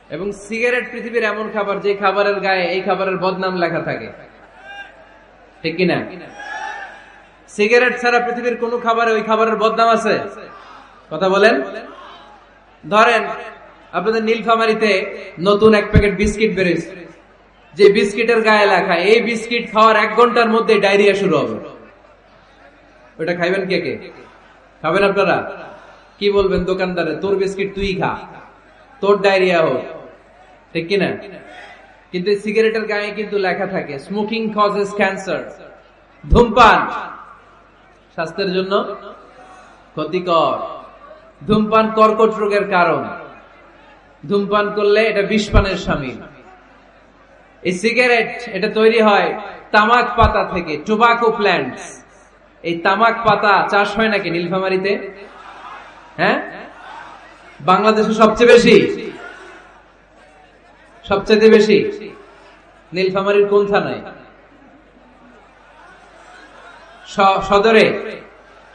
এবং সিগারেট পৃথিবীর এমন খাবার যে খাবারের গায়ে এই খাবারের বদনাম লেখা থাকে, ঠিক কিনা? সিগারেট ছাড়া পৃথিবীর কোন খাবারে ওই খাবারের বদনাম আছে? কথা বলেন। ধরেন আপনাদের নীলফামারীতে নতুন 1 প্যাকেট বিস্কিট বেরিয়েছে, যে বিস্কিটের গায়ে লেখা এই বিস্কিট খাওয়ার 1 ঘন্টার মধ্যে ডায়রিয়া শুরু হবে। ওটা খাইবেন কে? খাবেন আপনারা? কি বলবেন দোকানদারে, তোর বিস্কিট তুই খা, তোর ডায়রিয়া হোক, ঠিক কিনা? কিন্তু সিগারেটের গায়ে কিন্তু লেখা থাকে স্মোকিং কজেস ক্যান্সার, ধূমপান স্বাস্থ্যের জন্য ক্ষতিকর, ধূমপান কর্কট রোগের কারণ, ধূমপান করলে এটা বিষপানের শামিল। এই সিগারেট এটা তৈরি হয় তামাক পাতা থেকে, টোবাকো প্ল্যান্টস। এই তামাক পাতা চাষ হয় নাকি নীলফামারীতে? হ্যাঁ, বাংলাদেশে সবচেয়ে বেশি নীলফামারীর কোন থানায়? সদরে,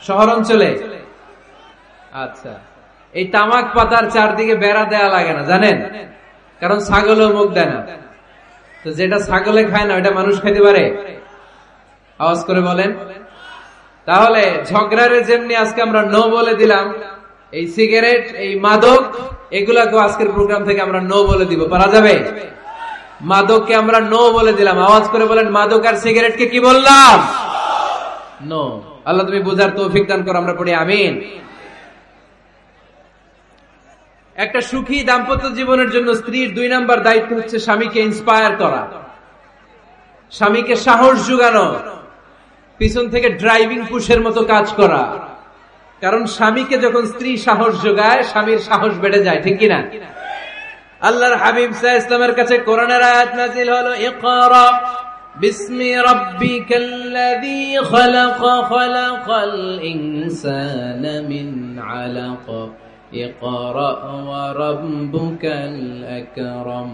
শহর অঞ্চলে? আচ্ছা, এই তামাক পাতার চারদিকে বেড়া দেয়া লাগে না জানেন? কারণ ছাগলও মুখ দেয় না। তো যেটা ছাগলে খায় না ওটা মানুষ খেতে পারে? আওয়াজ করে বলেন। তাহলে ঝগড়ারে যেমনি আজকে আমরা নো বলে দিলাম, এই সিগারেট, এই মাদক, এগুলাকে আজকের প্রোগ্রাম থেকে আমরা নো বলে দিব। পারা যাবে? মাদককে আমরা নো বলে দিলাম। আওয়াজ করে বলেন, মাদক আর সিগারেটকে কি বললাম? নো। আল্লাহ তুমি বুঝার তৌফিক দান করো, আমরা পড়ি আমিন। একটা সুখী দাম্পত্য জীবনের জন্য স্ত্রীর 2 নাম্বার দায়িত্ব হচ্ছে স্বামীকে ইন্সপায়ার করা, স্বামীকে সাহস যোগানো, পিছন থেকে ড্রাইভিং পুশের মতো কাজ করা। কারণ স্বামীকে যখন স্ত্রী সাহস যোগায়, স্বামীর সাহস বেড়ে যায়, ঠিক কিনা? আল্লাহর হাবিব সাল্লাল্লাহু আলাইহি ওয়াসাল্লামের কাছে কোরআনের আয়াত নাযিল হলো, ইকরা বিসমি রাব্বিকাল্লাযী খালাক, খালাকাল ইনসানা মিন আলাক, ইকরা ওয়া রাব্বুকাল আকরাম,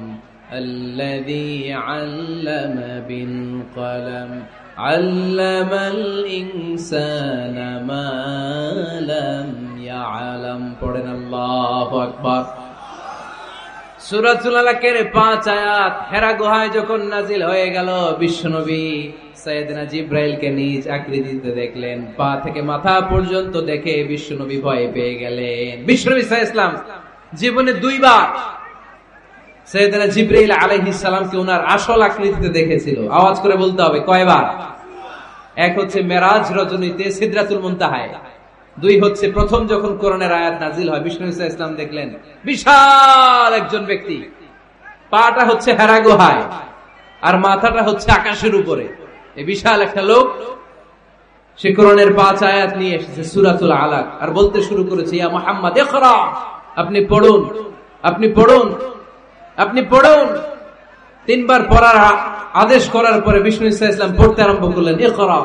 الذي علم بالقلم علم الإنسان ما لم يعلم পড়েন আল্লাহু আকবার। সূরাতুল আলাকের 5 আয়াত হেরা গুহায় যখন নাজিল হয়ে গেল, বিশ্বনবী সাইয়েদনা জিবরাইলকে নিজ আকৃতিতে দেখলেন, পা থেকে মাথা পর্যন্ত দেখে বিশ্বনবী ভয় পেয়ে গেলেন। বিশ্বনবী সাল্লাল্লাহু আলাইহি ওয়াসাল্লাম জীবনে দুইবার সাইয়েদনা জিবরাইল আলাইহিস সালামকে ওনার আসল আকৃতিতে দেখেছিল। আওয়াজ করে বলতে হবে কয়বার? এক হচ্ছে মেরাজ রজনীতে সিদরাতুল মুনতাহায়, দুই হচ্ছে প্রথম যখন কোরআনের আয়াত নাজিল হয় বিষ্ণু ইসা ইসলাম দেখলেন বিশাল একজন ব্যক্তি, পাটা হচ্ছে হেরা গুহায় আর মাথাটা হচ্ছে আকাশের উপরে। এই বিশাল একটা লোক সে কোরআনের 5 আয়াত নিয়ে এসেছে সূরাতুল আলাক, আর বলতে শুরু করেছে ইয়া মুহাম্মদ ইকরা, আপনি পড়ুন, আপনি পড়ুন, আপনি পড়ুন। 3 বার পড়ার আদেশ করার পরে বিষ্ণু ইসা ইসলাম পড়তে আরম্ভ করলেন ইকরা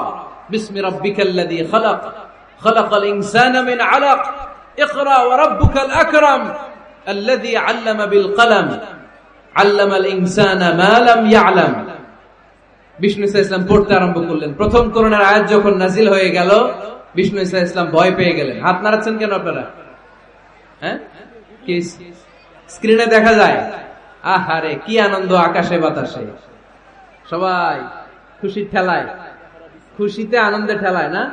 বিসমি রাব্বিকাল্লাযী খালাক খালাকাল ইনসানা মিন আলাক ইকরা ওয়া রাব্বুকাল আকরাম আল্লাযী আল্লামা বিল কলম আল্লামাল ইনসানা মা লাম ইয়ালাম। বিষ্ণু ইসা ইসলাম পড়তে আরম্ভ করলেন। প্রথম কোরআনের আয়াত যখন নাজিল হয়ে গেল বিষ্ণু ইসা ইসলাম ভয় পেয়ে গেলেন। হাত নাড়াচ্ছেন কেন আপনারা? হ্যাঁ, কি স্ক্রিনে দেখা যায়? আহারে কি আনন্দ আকাশে বাতাসে, সবাই খুশির ঠেলায়, খুশিতে আনন্দে ঠেলায় না।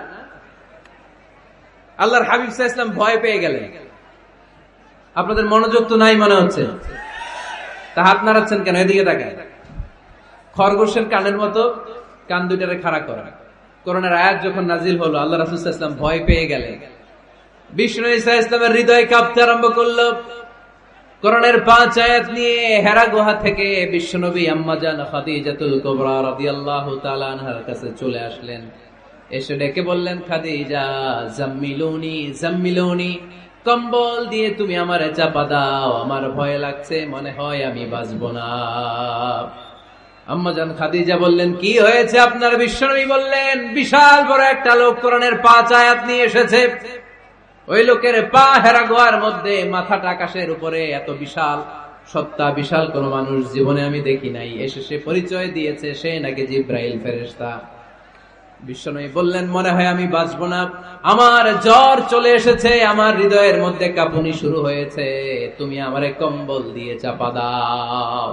আল্লাহর হাবিব সাল্লাল্লাহু আলাইহি ওয়াসাল্লাম ভয় পেয়ে গেলেন। আপনাদের মনোযোগ তো নাই মনে হচ্ছে, তা হাত নাড়াচ্ছেন কেন? এদিকে তাকায়। খরগোশের কানের মতো কান দুইটারে খাড়া করা। কোরআনের আয়াত যখন নাজিল হলো আল্লাহ রাসূল সাল্লাল্লাহু আলাইহি ওয়াসাল্লাম ভয় পেয়ে গেলেন। বিষ্ণু ঈসা ইসলামের হৃদয় কাঁপতে আরম্ভ করলো। কোরআনের 5 আয়াত নিয়ে হেরা গুহা থেকে বিশ্বনবী আম্মা জান খাদিজাতুল কুবরা রাদিয়াল্লাহু তাআলা আনহার কাছে চলে আসলেন। এসে ডেকে বললেন, খাদিজা জাম্মিলুনি জাম্মিলুনি, কম্বল দিয়ে তুমি আমারে চাপা দাও, আমার ভয় লাগছে, মনে হয় আমি বাঁচবো না। আম্মা জান খাদিজা বললেন, কি হয়েছে আপনার? বিশ্বনবী বললেন, বিশাল বড় একটা লোক কোরআনের 5 আয়াত নিয়ে এসেছে। ওই লোকের পা হেরা গুহার মধ্যে, মাথাটা আকাশের উপরে, এত বিশাল সত্তা, বিশাল কোন মানুষ জীবনে আমি দেখি নাই। এসে সে পরিচয় দিয়েছে সে নাকি জিবরাইল ফেরেশতা। বিশ্বনবী বললেন, মনে হয় আমি বাঁচবো না, আমার জ্বর চলে এসেছে, আমার হৃদয়ের মধ্যে কাঁপুনি শুরু হয়েছে, তুমি আমারে কম্বল দিয়ে চাপা দাও।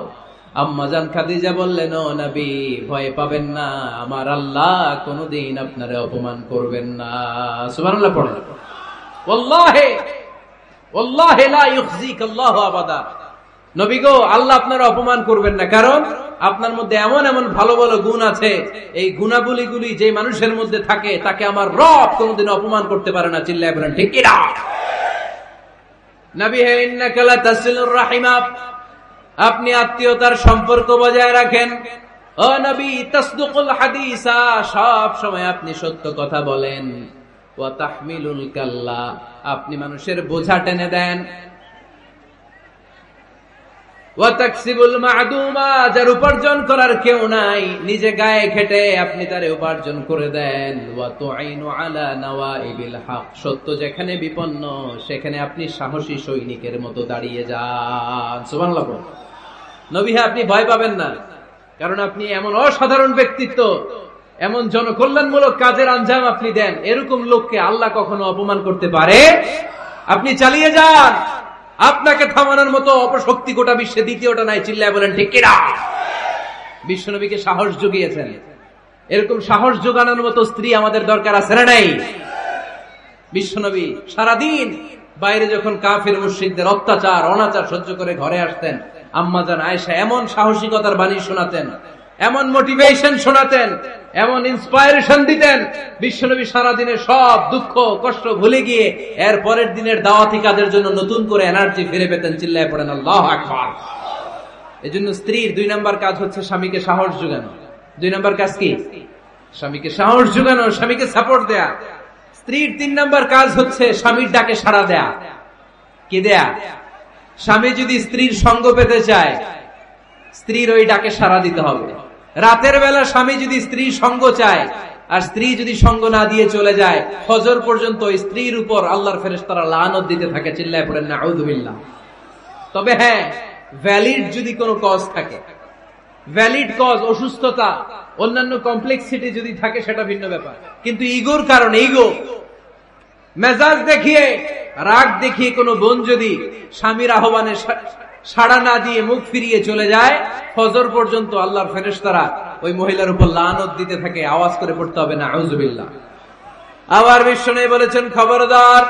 আম্মা জান খাদিজা বললেন, ও নবী ভয় পাবেন না, আমার আল্লাহ কোনদিন আপনারে অপমান করবেন না। সুবহানাল্লাহ পড়েন। ওয়াল্লাহি ওয়াল্লাহি লা ইউখজিকাল্লাহু আবাদা। নবী গো, আল্লাহ আপনারা অপমান করবেন না, কারণ আপনার মধ্যে এমন এমন ভালো ভালো গুণ আছে, এই গুণাবলীগুলি যে মানুষের মধ্যে থাকে তাকে আমার রব কোনদিন অপমান করতে পারে না। চিল্লায় বলেন ঠিক কি না? নবী হে, ইন্নাকা লা তাসিলুর রাহিমা, আপনি আত্মীয়তার সম্পর্ক বজায় রাখেন। ও নবী, তাসদুকুল হাদিসা, সব সময় আপনি সত্য কথা বলেন। ওয়া তাহমিলুল কাল্লা, আপনি মানুষের বোঝা টেনে দেন। ওয়া তাকসিবুল মা'দুমা, যার উপার্জন করার কেউ নাই, নিজে গায়ে খেটে আপনি তারে উপার্জন করে দেন। ওয়া তুঈনু আলা নাওয়াইবিল হক, সত্য যেখানে বিপন্ন সেখানে আপনি সাহসী সৈনিকের মতো দাঁড়িয়ে যান। সুবহানাল্লাহ। নবী হে, আপনি ভয় পাবেন না, কারণ আপনি এমন অসাধারণ ব্যক্তিত্ব, এমন জনকল্যাণমূলক কাজের আঞ্জাম আপনি দেন, এরকম লোককে আল্লাহ কখনো অপমান করতে পারে? আপনি চালিয়ে যান, আপনাকে থামানোর মতো অপশক্তি গোটা বিশ্বে দ্বিতীয়টা নাই। চিল্লায় বলেন ঠিক কি না? বিশ্বনবীকে সাহস জুগিয়েছেন, এরকম সাহস জোগানোর মতো স্ত্রী আমাদের দরকার আছে না নাই? বিশ্বনবী সারাদিন বাইরে যখন কাফির মুশরিকদের অত্যাচার অনাচার সহ্য করে ঘরে আসতেন, আম্মা জান আয়েশা এমন সাহসিকতার বাণী শোনাতেন, এমন মোটিভেশন শোনাতেন, এমন ইন্সপায়ারেশন দিতেন, বিশ্বনবী সারাদিনের সব দুঃখ কষ্ট ভুলে গিয়ে এর পরের দিনের দাওয়াতি কাজের জন্য নতুন করে এনার্জি ফিরে পেতেন। চিল্লায় পড়েন আল্লাহু আকবার। এজন্য স্ত্রীর 2 নম্বর কাজ হচ্ছে স্বামীকে সাহস যোগানো। 2 নম্বর কাজ কি? স্বামীকে সাহস যোগানো, স্বামীকে সাপোর্ট দেয়া। স্ত্রীর 3 নম্বর কাজ হচ্ছে স্বামীর ডাকে সাড়া দেয়া। কি দেয়া? স্বামী যদি স্ত্রীর সঙ্গ পেতে চায়, স্ত্রীর ওই ডাকে সাড়া দিতে হবে। রাতের বেলা স্বামী যদি স্ত্রীর সঙ্গ চায় আর স্ত্রী যদি সঙ্গ না দিয়ে চলে যায়, ফজর পর্যন্ত স্ত্রীর উপর আল্লাহর ফেরেশতারা লানত দিতে থাকে। চিল্লায় পড়েন নাউযুবিল্লাহ। তবে হ্যাঁ, ভ্যালিড যদি কোনো কজ থাকে, ভ্যালিড কজ, অসুস্থতা, অন্যান্য কমপ্লেক্সিটি যদি থাকে সেটা ভিন্ন ব্যাপার। কিন্তু ইগোর কারণে, ইগো, মেজাজ দেখিয়ে, রাগ দেখিয়ে কোনো বোন যদি স্বামীর আহ্বানে সাড়া না দিয়ে মুখ ফিরিয়ে চলে যায়, ফজর পর্যন্ত আল্লাহর ফেরেশতারা ওই মহিলার উপর লানত দিতে থাকে, আওয়াজ করে পড়তে হবে না আউযুবিল্লাহ। আবার বিশ্বনবী বলেছেন, খবরদার,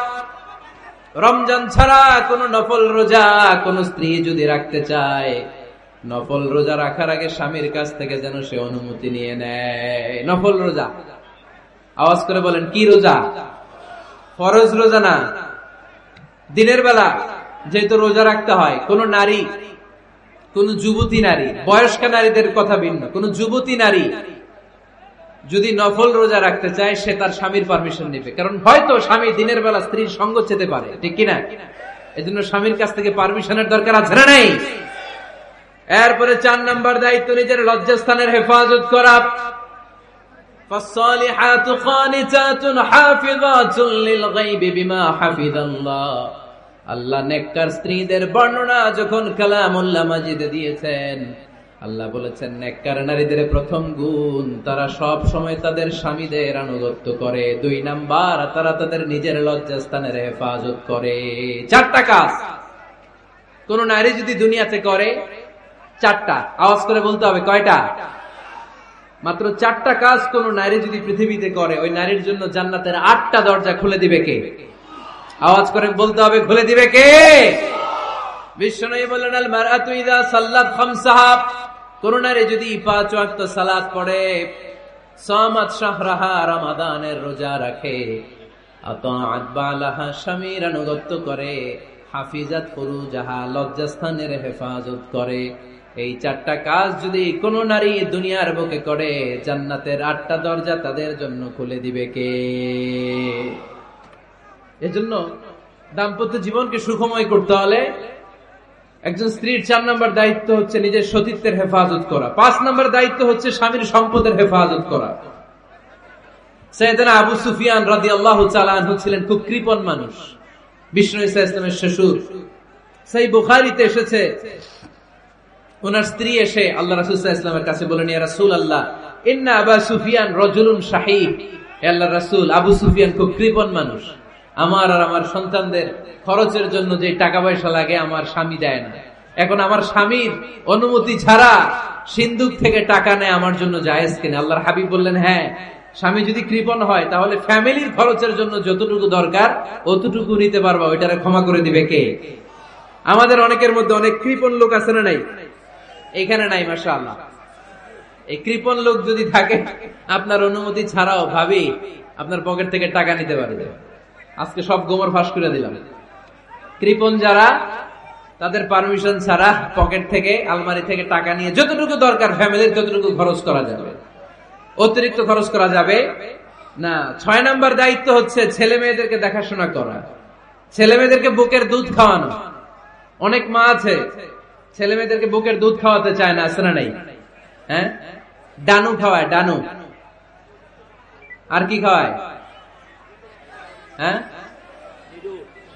রমজান ছাড়া কোন নফল রোজা কোন স্ত্রী যদি রাখতে চায়, নফল রোজা রাখার আগে স্বামীর কাছ থেকে যেন সে অনুমতি নিয়ে নেয়। নফল রোজা, আওয়াজ করে বলেন কি রোজা? ফরজ রোজা না। দিনের বেলা যেহেতু রোজা রাখতে হয়, কোন নারী, কোন যুবতী নারী, বয়স্ক নারীদের কথা ভিন্ন, কোন যুবতী নারী যদি নফল রোজা রাখতে চায়, সে তার স্বামীর পারমিশন নেবে। কারণ হয়তো স্বামী দিনের বেলা স্ত্রীর সঙ্গ চেতে পারে, ঠিক কিনা? এজন্য স্বামীর কাছ থেকে পারমিশনের দরকার আছে না নাই? এরপরে 4 নম্বর দায়িত্ব, নিজের লজ্জাস্থানের হেফাজত করা। فالصالحات قانتات حافظات للغيب بما حفظ الله। আল্লাহ নেককার স্ত্রীদের বর্ণনা যখন কালামুল্লাহ মাজিদে দিয়েছেন, আল্লাহ বলেছেন নেককার নারীদের প্রথম গুণ, তারা সব সময় তাদের স্বামীদের আনুগত্য করে। 2 নাম্বার, তারা তাদের নিজের লজ্জাস্থানের হেফাজত করে। 4টা কাজ কোন নারী যদি দুনিয়াতে করে, 4টা, আওয়াজ করে বলতে হবে কয়টা? মাত্র 4টা কাজ কোন নারী যদি পৃথিবীতে করে, ওই নারীর জন্য জান্নাতের 8টা দরজা খুলে দিবে কে? আওয়াজ করে বলতে হবে, খুলে দিবে কে? বিশ্বনবী বললেন, আল মারআতু ইযা সাল্লাত খামসাহা, কোন নারী যদি 5 ওয়াক্ত সালাত পড়ে, সামাত শাহরাহা, রমাদানের রোজা রাখে, আতাআত বালাহা, স্বামীর আনুগত্য করে, হাফিজাত ফুরুজাহা, লজ্জাস্থানের হেফাজত করে, এই 4টা কাজ যদি কোন নারী দুনিয়ার বুকে করে, জান্নাতের 8টা দরজা তাদের জন্য খুলে দিবে কে? এজন্য দাম্পত্য জীবনকে সুখময় করতে হলে একজন স্ত্রীর 4 নম্বর দায়িত্ব হচ্ছে নিজের সতীত্বের হেফাজত করা। 5 নম্বর দায়িত্ব হচ্ছে স্বামীর সম্পদের হেফাজত করা। সাইয়েদনা আবু সুফিয়ান রাদিয়াল্লাহু তাআলা আনহু ছিলেন খুব কৃপণ মানুষ, বিষ্ণু ঈসা ইসলামের শ্বশুর। সহিহ বুখারীতে এসেছে, ওনার স্ত্রী এসে আল্লাহ রাসূল সাল্লাল্লাহু আলাইহি ওয়াসাল্লামের কাছে বলেন, ইয়া রাসূলুল্লাহ, ইন্না আবা সুফিয়ান রাজুলুন শাহীহ। হে আল্লাহর রাসূল, আবু সুফিয়ান খুব কৃপণ মানুষ, আমার আর আমার সন্তানদের খরচের জন্য যে টাকা পয়সা লাগে আমার স্বামী দেয় না। এখন আমার স্বামীর অনুমতি ছাড়া সিন্ধুক থেকে টাকা নেয় আমার জন্য জায়েজ কিনা? আল্লাহর হাবিব বললেন, হ্যাঁ, স্বামী যদি কৃপণ হয় তাহলে ফ্যামিলির খরচের জন্য যতটুকু দরকার অতটুকু নিতে পারবা, ওইটারে ক্ষমা করে দিবে কে? আমাদের অনেকের মধ্যে অনেক কৃপণ লোক আছে না নাই? এখানে নাই, মাশাআল্লাহ। এই কৃপণ লোক যদি থাকে, আপনার অনুমতি ছাড়াও ভাবি আপনার পকেট থেকে টাকা নিতে পারবে। আজকে সব গোমর ফাঁস করে দিলাম। কৃপণ যারা, তাদের পারমিশন ছাড়া পকেট থেকে, আলমারি থেকে টাকা নিয়ে যতটুকু দরকার ফ্যামিলির ততটুকু খরচ করা যাবে, অতিরিক্ত খরচ করা যাবে না। 6 নম্বর দায়িত্ব হচ্ছে ছেলে মেয়েদেরকে দেখাশোনা করা, ছেলে মেয়েদেরকে বুকের দুধ খাওয়ানো। অনেক মা আছে ছেলে মেয়েদেরকে বুকের দুধ খাওয়াতে চায় না, আছে না নাই? হ্যাঁ, ডানু খাওয়ায়, ডানু। আর কি খাওয়ায়? হ্যাঁ,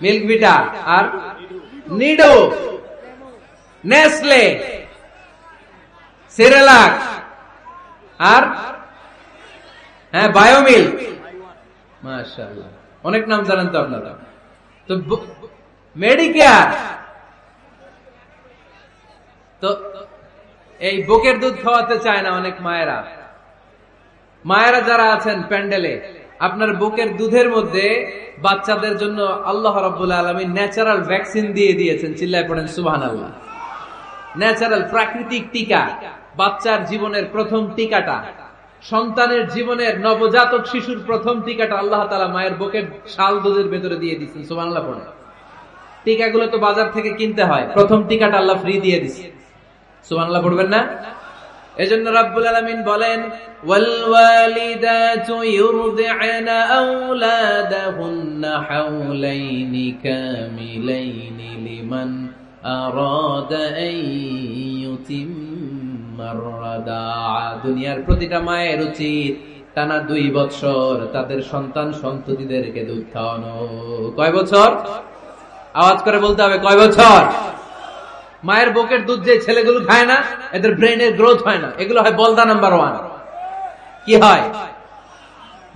মিল্ক ভিটা, আর নিডো, নেসলে, সেরেলাক, আর হ্যাঁ বায়োমিল্ক। মাশাআল্লাহ, অনেক নাম জানেন তো আপনারা। তো মেডিকেয়ার, তো এই বুকের দুধ খাওয়াতে চায় না অনেক মায়েরা। মায়েরা যারা আছেন প্যান্ডেলে, আপনার বুকের দুধের মধ্যে বাচ্চাদের জন্য আল্লাহ রাব্বুল আলামিন ন্যাচারাল ভ্যাকসিন দিয়ে দিয়েছেন। চিল্লায় পড়েন সুবহানাল্লাহ। ন্যাচারাল, প্রাকৃতিক টিকা, বাচ্চার জীবনের প্রথম টিকাটা, সন্তানের জীবনের নবজাতক শিশুর প্রথম টিকাটা আল্লাহ তাআলা মায়ের বুকের শাল দুধের ভেতরে দিয়ে দিয়েছেন। সুবহানাল্লাহ পড়েন। টিকাগুলো তো বাজার থেকে কিনতে হয়, প্রথম টিকাটা আল্লাহ ফ্রি দিয়ে দিয়েছে। সুবহানাল্লাহ পড়বেন না? এজন্য রাব্বুল আলামিন বলেন, ওয়াল ওয়ালিদাতু ইউরদি'না আওলাদাহুন্না হাওলাইনি কামিলাইনি লিমান আরাদা আন ইউতিম্মার রাদা'a। দুনিয়ার প্রতিটা মায়ের উচিত টানা 2 বছর তাদের সন্তান সন্ততিদেরকে দুধ খাওয়ানো। কয় বছর? আওয়াজ করে বলতে হবে, কয় বছর? মায়ের বুকের দুধ যে ছেলেগুলো খায় না, এদের ব্রেনের গ্রোথ হয় না, এগুলো হয় বলদা নাম্বার 1। কি হয়?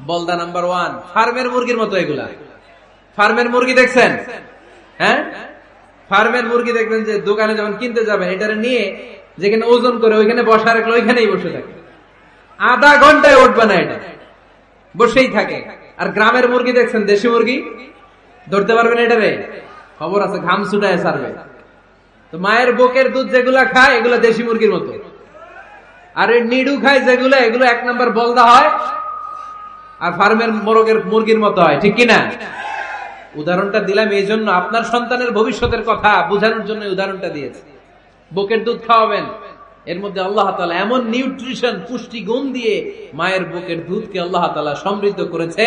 বলদা নাম্বার 1। ফার্মের মুরগির মতো এগুলা। ফার্মের মুরগি দেখছেন? হ্যাঁ, ফার্মের মুরগি দেখবেন যে দোকানে যখন কিনতে যাবেন, এটারে নিয়ে যেখানে ওজন করে ওইখানে বসা রাখলে ওইখানেই বসে থাকে, আধা ঘন্টায় উঠবে না, এটা বসেই থাকে। আর গ্রামের মুরগি দেখছেন, দেশি মুরগি, ধরতে পারবেন এটারে? খবর আছে, ঘাম ছুটায় ছাড়বে। তো মায়ের বুকের দুধ যেগুলা খায় এগুলো দেশি মুরগির মতো, আর এই নিডু খায় যেগুলো, এগুলো 1 নম্বর বলদা হয়, আর ফার্মের মুরগির মতো হয়। ঠিক কিনা? উদাহরণটা দিলাম এই জন্য, আপনার সন্তানের ভবিষ্যতের কথা বোঝানোর জন্য উদাহরণটা দিয়েছি। বুকের দুধ খাওয়াবেন, এর মধ্যে আল্লাহ তাআলা এমন নিউট্রিশন, পুষ্টি গুণ দিয়ে মায়ের বুকের দুধকে আল্লাহ তাআলা সমৃদ্ধ করেছে,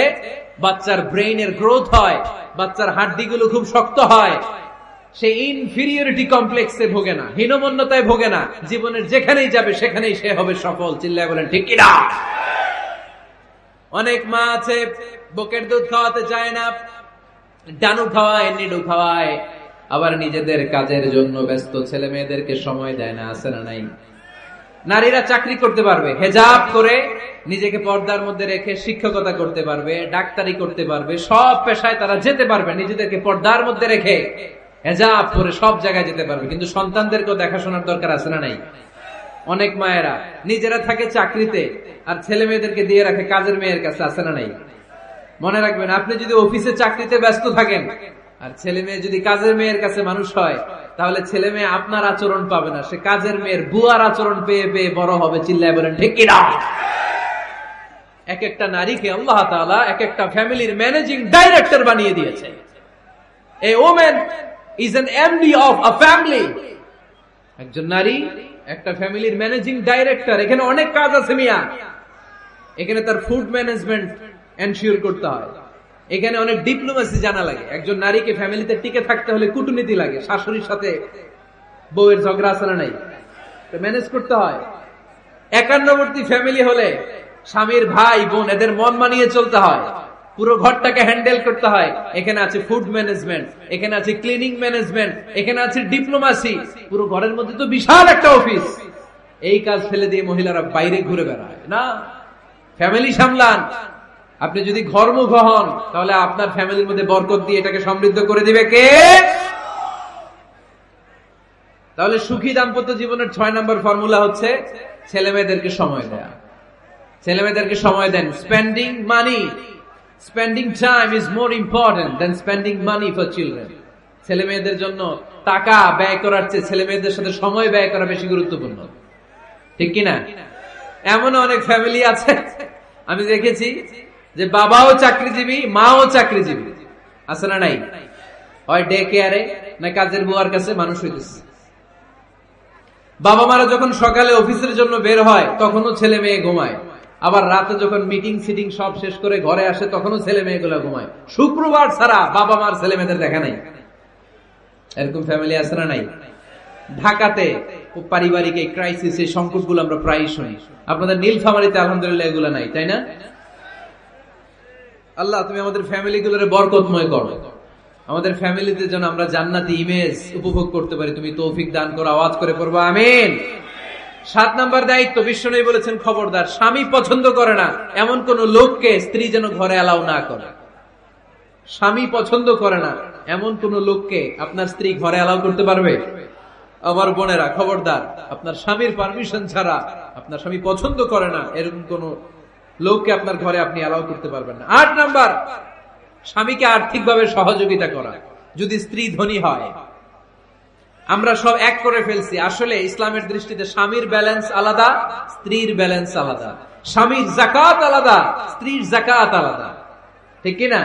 বাচ্চার ব্রেইনের গ্রোথ হয়, বাচ্চার হাড্ডিগুলো খুব শক্ত হয়, সে ইনফিরিয়রিটি কমপ্লেক্সে ভোগে না, হীনমন্যতায় ভোগে না, জীবনের যেখানেই যাবে সেখানেই সে হবে সফল। চিল্লায় বলেন ঠিক কিনা? অনেক মা আছে বুকের দুধ খাওয়াতে চায় না, ডানু খাওয়ায়, নিডু খাওয়ায়, আবার নিজেদের কাজের জন্য ব্যস্ত, ছেলে মেয়েদেরকে সময় দেয় না। আছে না নাই? নারীরা চাকরি করতে পারবে, হেজাব করে নিজেকে পর্দার মধ্যে রেখে শিক্ষকতা করতে পারবে, ডাক্তারি করতে পারবে, সব পেশায় তারা যেতে পারবে, নিজেদেরকে পর্দার মধ্যে রেখে হেজাব করে সব জায়গায় যেতে পারবে। কিন্তু সন্তানদেরকেও দেখাশোনার দরকার আছে না নাই? অনেক মায়েরা নিজেরা থাকে চাকরিতে, আর ছেলে মেয়েদেরকে দিয়ে রাখে কাজের মেয়ের কাছে। আছে না নাই? মনে রাখবেন, আপনি যদি অফিসে চাকরিতে ব্যস্ত থাকেন আর ছেলে মেয়ে যদি কাজের মেয়ের কাছে মানুষ হয়, তাহলে ছেলে মেয়ে আপনার আচরণ পাবে না, সে কাজের মেয়ের বুয়ার আচরণ পেয়ে পেয়ে বড় হবে। চিল্লায় বলেন ঠিক কিনা? এক একটা নারীকে আল্লাহ তাআলা এক একটা ফ্যামিলির ম্যানেজিং ডাইরেক্টর বানিয়ে দিয়েছে। A woman is an MD of a family. একজন নারী একটা ফ্যামিলির ম্যানেজিং ডাইরেক্টর। এখানে অনেক কাজ আছে মিয়া। এখানে তার ফুড ম্যানেজমেন্ট এনশিওর করতে হয়, এখানে অনেক ডিপ্লোমেসি জানা লাগে। একজন নারীকে ফ্যামিলিতে টিকে থাকতে হলে কূটনীতি লাগে, শাশুড়ির সাথে বউয়ের ঝগড়া আছে না নাই, ম্যানেজ করতে হয়। একান্নবর্তী ফ্যামিলি হলে স্বামীর ভাই বোন এদের মন মানিয়ে চলতে হয়, পুরো ঘরটাকে হ্যান্ডেল করতে হয়। এখানে আছে ফুড ম্যানেজমেন্ট, এখানে আছে ক্লিনিং ম্যানেজমেন্ট, এখানে আছে ডিপ্লোমাসি। পুরো ঘরের মধ্যে তো বিশাল একটা অফিস। এই কাজ ফেলে দিয়ে মহিলারা বাইরে ঘুরে বেড়ায় না। ফ্যামিলি সামলান। আপনি যদি ঘরমুখ হন, তাহলে আপনার ফ্যামিলির মধ্যে বরকত দিয়ে এটাকে সমৃদ্ধ করে দিবে কে? তাহলে সুখী দাম্পত্য জীবনের 6 নম্বর ফর্মুলা হচ্ছে ছেলে মেয়েদেরকে সময় দেয়া। ছেলে মেয়েদেরকে সময় দেন। Spending money, spending time is more important than spending money for children. ছেলে মেয়েদের জন্য টাকা ব্যয় করার চেয়ে ছেলে মেয়েদের সাথে সময় ব্যয় করা বেশি গুরুত্বপূর্ণ। ঠিক কিনা? এমন অনেক ফ্যামিলি আছে আমি দেখেছি যে বাবাও চাকরিজীবী, মাও চাকরিজীবী। আছে না নাই? হয় ডে কেয়ারে না কাজের বুয়ার কাছে মানুষ হইতেছে। বাবা মারা যখন সকালে অফিসের জন্য বের হয় তখনও ছেলে মেয়ে ঘুমায়, আবার রাতে যখন মিটিং সিটিং সব শেষ করে ঘরে আসে তখনও ছেলে মেয়েগুলো ঘুমায়। শুক্রবার ছাড়া বাবা মার ছেলে মেয়েদের দেখা নাই। এরকম ফ্যামিলি আছে না নাই? ঢাকাতে পারিবারিক এই ক্রাইসিস, এই সংকটগুলো আমরা প্রায়ই শুনি। আপনাদের নীলফামারীতে আলহামদুলিল্লাহ এগুলো নাই, তাই না? আল্লাহ তুমি আমাদের ফ্যামিলিগুলোরে বরকতময় করো, আমাদের ফ্যামিলিতে যেন আমরা জান্নাতি ইমেজ উপভোগ করতে পারি, তুমি তৌফিক দান করো। আওয়াজ করে পড়বো আমিন। 7 নম্বর দায়িত্ব, বিশ্বনবী বলেছেন খবরদার, স্বামী পছন্দ করে না এমন কোন লোককে স্ত্রী যেন ঘরে অ্যালাউ না করে। স্বামী পছন্দ করে না এমন কোন লোককে আপনার স্ত্রী ঘরে অ্যালাউ করতে পারবে? আমার বোনেরা খবরদার, আপনার স্বামীর পারমিশন ছাড়া, আপনার স্বামী পছন্দ করে না এরকম কোন লোককে আপনার ঘরে আপনি অ্যালাউ করতে পারবেন না। 8 নাম্বার, স্বামীকে আর্থিকভাবে সহযোগিতা করা। যদি স্ত্রী ধনী হয়, আমরা সব এক করে ফেলছি, আসলে ইসলামের দৃষ্টিতে স্বামীর ব্যালেন্স আলাদা, স্ত্রীর ব্যালেন্স আলাদা। স্বামীর যাকাত আলাদা, স্ত্রীর যাকাত আলাদা। ঠিক কিনা?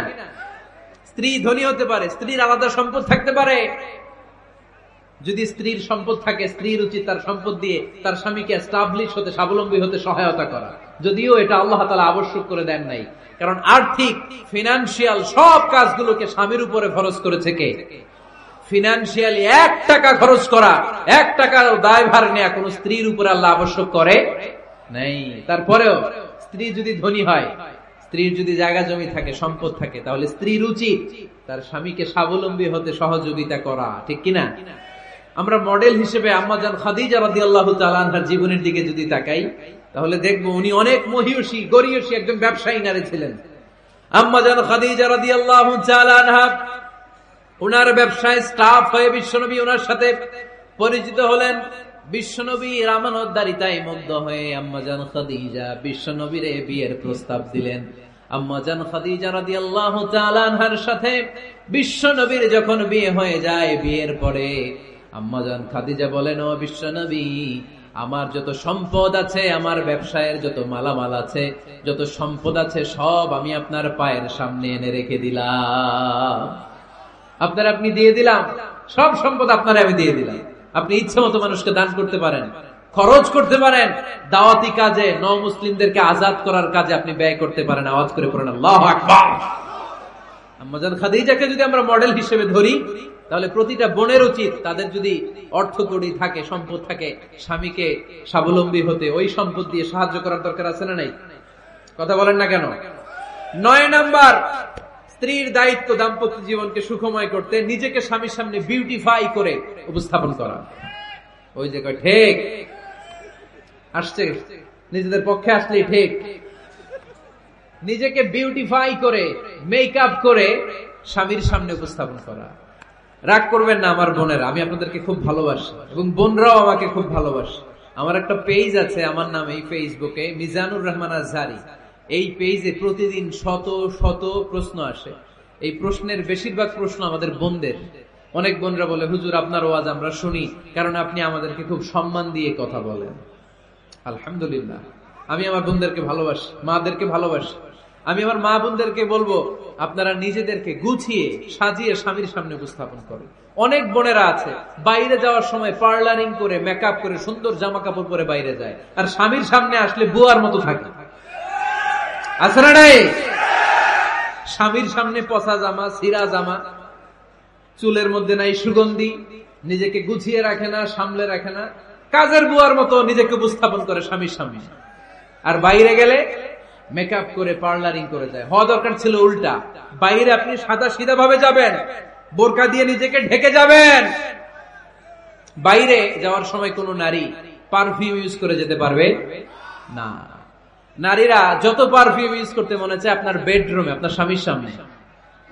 স্ত্রী ধনী হতে পারে, স্ত্রীর আলাদা সম্পদ থাকতে পারে। যদি স্ত্রীর সম্পদ থাকে, স্ত্রীর উচিত তার সম্পদ দিয়ে তার স্বামীকে এস্টাবলিশ হতে, স্বাবলম্বী হতে সহায়তা করা। যদিও এটা আল্লাহ তাআলা আবশ্যক করে দেন নাই, কারণ আর্থিক ফিনান্সিয়াল সব কাজগুলোকে স্বামীর উপরে খরচ করেছে কে? ফিনান্সিয়ালি 1 টাকা খরচ করা, 1 টাকার দায়ভার নেওয়া কোন স্ত্রীর উপরে আল্লাহ আবশ্যক করে নাই। তারপরেও স্ত্রী যদি ধনী হয়, স্ত্রীর যদি জায়গা জমি থাকে, সম্পদ থাকে, তাহলে স্ত্রীর উচিত তার স্বামীকে স্বাবলম্বী হতে সহযোগিতা করা। ঠিক কিনা? আমরা মডেল হিসেবে আম্মাজান খাদিজা রাদিয়াল্লাহু তাআলা আনহার জীবনের দিকে যদি তাকাই, তাহলে দেখবো উনি অনেক মহিয়সী গরিয়সী একজন ব্যবসায়ী নারী ছিলেন। আম্মাজান খাদিজা রাদিয়াল্লাহু তাআলা আনহা ওনার ব্যবসায় স্টাফ হয়ে বিশ্বনবী ওনার সাথে পরিচিত হলেন। বিশ্বনবীর আমানতদারিতায় মুগ্ধ হয়ে আম্মাজান খাদিজা বিশ্বনবীর বিয়ের প্রস্তাব দিলেন। আম্মাজান খাদিজা রাদিয়াল্লাহু তাআলা আনহার সাথে বিশ্বনবীর যখন বিয়ে হয়ে যায়, বিয়ের পরে আম্মাজান খাদিজা বলেন, ও বিশ্বনবী, আমার যত সম্পদ আছে, আমার ব্যবসায়ের যত মালামাল আছে, যত সম্পদ আছে, সব আমি আপনার পায়ের সামনে এনে রেখে দিলাম। আপনি দিয়ে দিলাম, সব সম্পদ আপনারা আমি দিয়ে দিলাম। আপনি ইচ্ছে মতো মানুষকে দান করতে পারেন, খরচ করতে পারেন, দাওয়াতি কাজে, মুসলিমদেরকে আজাদ করার কাজে আপনি ব্যয় করতে পারেন। আওয়াজ করে পড়েন আল্লাহু আকবার। আম্মাজান খাদিজাকে যদি আমরা মডেল হিসেবে ধরি, তাহলে প্রতিটা বোনের উচিত তাদের যদি অর্থ কড়ি থাকে, সম্পদ থাকে, স্বামীকে স্বাবলম্বী হতে ওই সম্পদ দিয়ে সাহায্য করার দরকার আছে না নাই? কথা বলেন না কেন? 9 নাম্বার, স্ত্রীর দায়িত্ব দাম্পত্য জীবনকে সুখময় করতে নিজেকে স্বামীর সামনে বিউটিফাই করে উপস্থাপন করা। ওই যে কয় ঠিক আসছে, নিজেদের পক্ষে আসলেই ঠিক। নিজেকে বিউটিফাই করে, মেকআপ করে স্বামীর সামনে উপস্থাপন করা। রাগ করবেন না আমার বোনেরা, আমি আপনাদেরকে খুব ভালোবাসি এবং বোনরাও আমাকে খুব ভালোবাসে। আমার একটা পেজ আছে আমার নামে ফেসবুকে, মিজানুর রহমান আজহারি। এই পেজে প্রতিদিন শত শত প্রশ্ন আসে। এই প্রশ্নের বেশিরভাগ প্রশ্ন আমাদের বোনদের। অনেক বোনরা বলে, হুজুর আপনার ওয়াজ আমরা শুনি, কারণ আপনি আমাদেরকে খুব সম্মান দিয়ে কথা বলেন। আলহামদুলিল্লাহ, আমি আমার বোনদেরকে ভালোবাসি, মাদেরকে ভালোবাসি। আমি আমার মা বোনদেরকে বলবো, আপনারা নিজেদেরকে গুছিয়ে সাজিয়ে স্বামীর সামনে উপস্থাপন করেন। অনেক বোনেরা আছে বাইরে যাওয়ার সময় পার্লারিং করে, মেকআপ করে, সুন্দর জামা কাপড় পরে বাইরে যায়, আর স্বামীর সামনে আসলে বুয়ার মতো থাকে। আছে না নাই? স্বামীর সামনে পচা জামা, ছিঁড়া জামা, চুলের মধ্যে নাই সুগন্ধি, নিজেকে গুছিয়ে রাখে না, সামলে রাখে না, কাজের বুয়ার মতো নিজেকে উপস্থাপন করে স্বামীর সামনে। আর বাইরে গেলে মেকআপ করে, পার্লারিং করে যায়। হওয়া দরকার ছিল উল্টা। বাইরে আপনি সাদা সিধা ভাবে যাবেন, বোরকা দিয়ে নিজেকে ঢেকে যাবেন। বাইরে যাওয়ার সময় কোন নারী পারফিউম ইউজ করে যেতে পারবে না। নারীরা যত পারফিউম ইউজ করতে মনে চায় আপনার বেডরুমে, আপনার স্বামীর সামনে,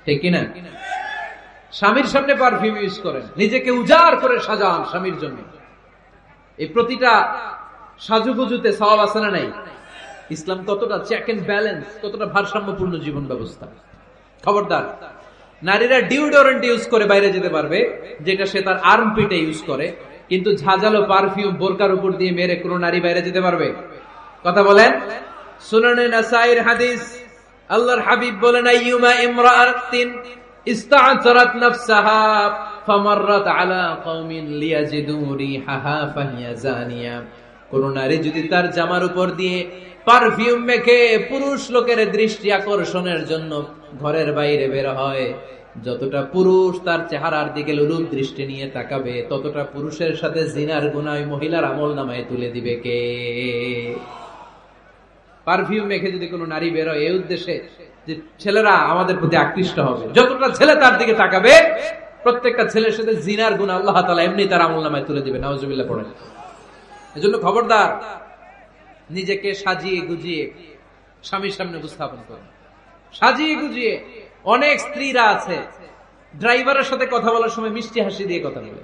ঠিক কিনা? স্বামীর সামনে পারফিউম ইউজ করেন, নিজেকে উজাড় করে সাজান স্বামীর জন্য। এই প্রতিটা সাজুগুজুতে সওয়াব আছে না নাই? ইসলাম কতটা চেক এন্ড ব্যালেন্স, কতটা ভারসাম্যপূর্ণ জীবন ব্যবস্থা। খবরদার, নারীরা ডিওডোরেন্ট ইউজ করে বাইরে যেতে পারবে, যেটা সে তার আর্মপিটে ইউজ করে, কিন্তু ঝাঁঝালো পারফিউম বোরকার উপর দিয়ে মেরে কোন নারী বাইরে যেতে পারবে? কথা বলেন। সুনানে নাসাইর হাদিস, আল্লাহর হাবিব বলেন, আইয়ুমা ইমরাআতিন ইস্তা'তারাত নাফসাহা ফামাররাত আলা কওমিন লিয়াজিদু রিহাহা ফাহিয়া জানিয়া। কোন নারী যদি তার জামার উপর দিয়ে পারফিউম মেখে পুরুষ লোকের দৃষ্টি আকর্ষণের জন্য ঘরের বাইরে বের হয়, যতটা পুরুষ তার চেহারার দিকে লোলুপ দৃষ্টি নিয়ে তাকাবে, ততটা পুরুষের সাথে জিনার গুনাহ মহিলার আমলনামায় তুলে দিবে কে? পারফিউম মেখে যদি কোনো নারী বের হয় এই উদ্দেশ্যে যে ছেলেরা আমাদের প্রতি আকৃষ্ট হবে, যতটা ছেলে তার দিকে তাকাবে, প্রত্যেকটা ছেলের সাথে জিনার গুনাহ আল্লাহ তাআলা এমনি তার আমলনামায় তুলে দিবে। নাউজুবিল্লাহ পড়েন। এজন্য খবরদার, নিজেকে সাজিয়ে গুজিয়ে স্বামীর সামনে উপস্থাপন করুন, সাজিয়ে গুজিয়ে। অনেক স্ত্রীরা আছে ড্রাইভারের সাথে কথা বলার সময় মিষ্টি হাসি দিয়ে কথা বলে।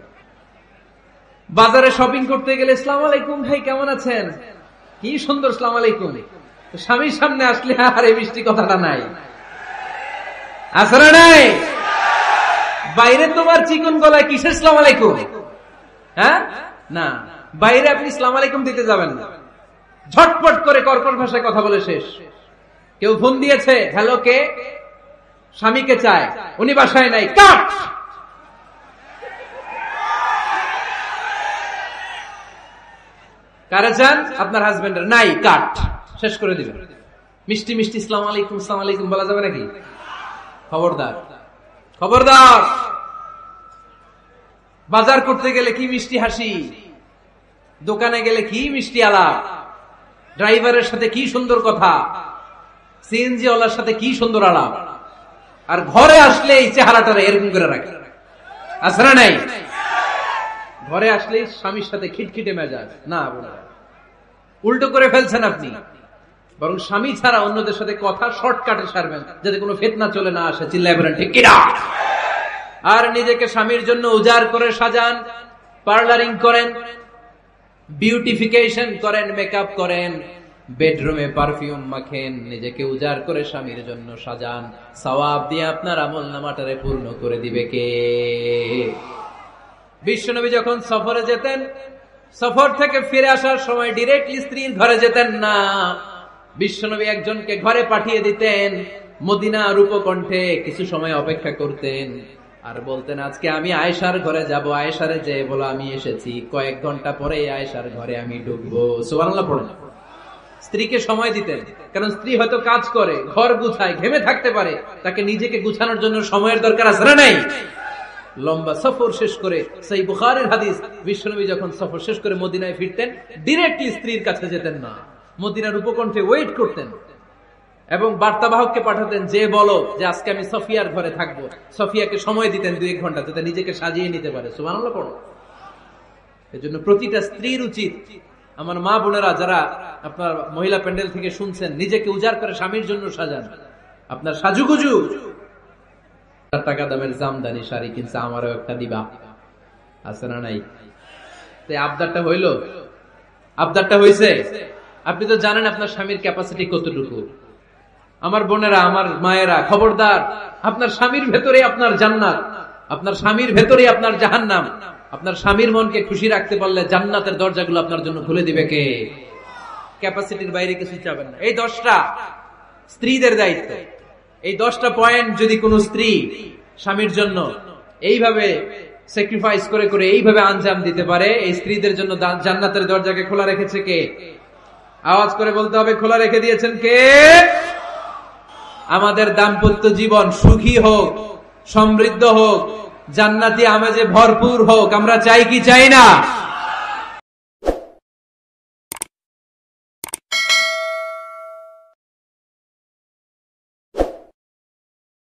বাজারে শপিং করতে গেলে আসসালামু আলাইকুম ভাই, কেমন আছেন? কি সুন্দর আসসালামু আলাইকুম। স্বামীর সামনে আসলে আর এই মিষ্টি কথাটা নাই, আসলে নাই। বাইরে তোমার চিকন গলায় কিসের আসসালামু আলাইকুম? হ্যাঁ, না, বাইরে আপনি আসসালামু আলাইকুম দিতে যাবেন না। ঝটপট করে কর্কশ ভাষায় কথা বলে শেষ। কেউ ফোন দিয়েছে, হ্যালো, কে? স্বামীকে চায়, উনি বাসায় নাই, কাট। কারে চান? আপনার হাজবেন্ডের, নাই, কাট, শেষ করে দিবেন। মিষ্টি মিষ্টি আসসালামু আলাইকুম, আসসালামু আলাইকুম বলা যাবে নাকি? খবরদার, খবরদার। বাজার করতে গেলে কি মিষ্টি হাসি, দোকানে গেলে কি মিষ্টি আলাপ, ড্রাইভারের সাথে কি সুন্দর কথা, সিএনজি ওয়ালার সাথে কি সুন্দর আলাপ, আর ঘরে আসলে এই চেহারাটা এরকম করে রাখে, আছে না নাই? ঘরে আসলেই স্বামীর সাথে খিটখিটে মেজাজ, না বোনেরা, উল্টো করে ফেলছেন আপনি। বরং স্বামী ছাড়া অন্যদের সাথে কথা শর্টকাটে সারবেন, যাতে কোনো ফিতনা চলে না আসে। চিল্লায় বলেন ঠিক কিনা? আর নিজেকে স্বামীর জন্য উজাড় করে সাজান, পার্লারিং করেন, বিউটিফিকেশন করেন, মেকআপ করেন, বেডরুমে পারফিউম মাখেন, নিজেকে উজাড় করে স্বামীর জন্য সাজান। সওয়াব দিয়ে আপনার আমল নামাটারে পূর্ণ করে দিবে কে? বিশ্বনবী যখন সফরে যেতেন, সফর থেকে ফিরে আসার সময় ডিরেক্টলি স্ত্রীর ঘরে যেতেন না। বিশ্বনবী একজনকে ঘরে পাঠিয়ে দিতেন, মদিনা রূপকণ্ঠে কিছু সময় অপেক্ষা করতেন আর বলতেন, আজকে আমি আয়েশার ঘরে যাব, আয়েশারে যে বলো আমি এসেছি, কয়েক ঘন্টা পরে আয়েশার ঘরে আমি ঢুকবো। সুবহানাল্লাহ পড়েন। স্ত্রীকে সময় দিতেন, কারণ স্ত্রী হয়তো কাজ করে, ঘর গুছায়, ঘেমে থাকতে পারে, তাকে নিজেকে গুছানোর জন্য সময়ের দরকার আছে না নাই? লম্বা সফর শেষ করে, সেই বুখারীর হাদিস, বিশ্বনবী যখন সফর শেষ করে মদিনায় ফিরতেন, ডিরেক্টলি স্ত্রীর কাছে যেতেন না, মদিনার উপকণ্ঠে ওয়েট করতেন এবং বার্তাবাহককে পাঠাতেন, যে বলো যে আজকে আমি সফিয়ার ঘরে থাকবো। সফিয়াকে সময় দিতেন 2-1 ঘন্টা, যাতে নিজেকে সাজিয়ে নিতে পারে। সুবহানাল্লাহ পড়ো। এজন্য প্রতিটা স্ত্রীর উচিত, আমার মা বোনেরা যারা আপনার মহিলা প্যান্ডেল থেকে শুনছেন, নিজেকে উজাড় করে স্বামীর জন্য সাজান। আপনার সাজুগুজু, টাকা দামের জামদানি শাড়ি কিনছে, আমারও একটা দিবা, আছে না নাই? আবদারটা হইল, আবদারটা হয়েছে। আপনি তো জানেন আপনার স্বামীর ক্যাপাসিটি কতটুকু। আমার বোনেরা, আমার মায়েরা, খবরদার, আপনার স্বামীর ভেতরে আপনার জান্নাত, আপনার স্বামীর ভেতরে আপনার জাহান্নাম। আপনার স্বামীর মনকে খুশি রাখতে পারলে জান্নাতের দরজাগুলো আপনার জন্য খুলে দিবে কে? ক্যাপাসিটির বাইরে কিছু চাবেন না। এই 10টা স্ত্রীদের দায়িত্ব। এই 10টা পয়েন্ট যদি কোন স্ত্রী স্বামীর জন্য এইভাবে স্যাক্রিফাইস করে করে এইভাবে আঞ্জাম দিতে পারে, এই স্ত্রীদের জন্য জান্নাতের দরজাকে খোলা রেখেছে কে? আওয়াজ করে বলতে হবে, খোলা রেখে দিয়েছেন কে? আমাদের দাম্পত্য জীবন সুখী হোক, সমৃদ্ধ হোক, জান্নাতি আমেজে ভরপুর হোক, আমরা চাই কি চাই না?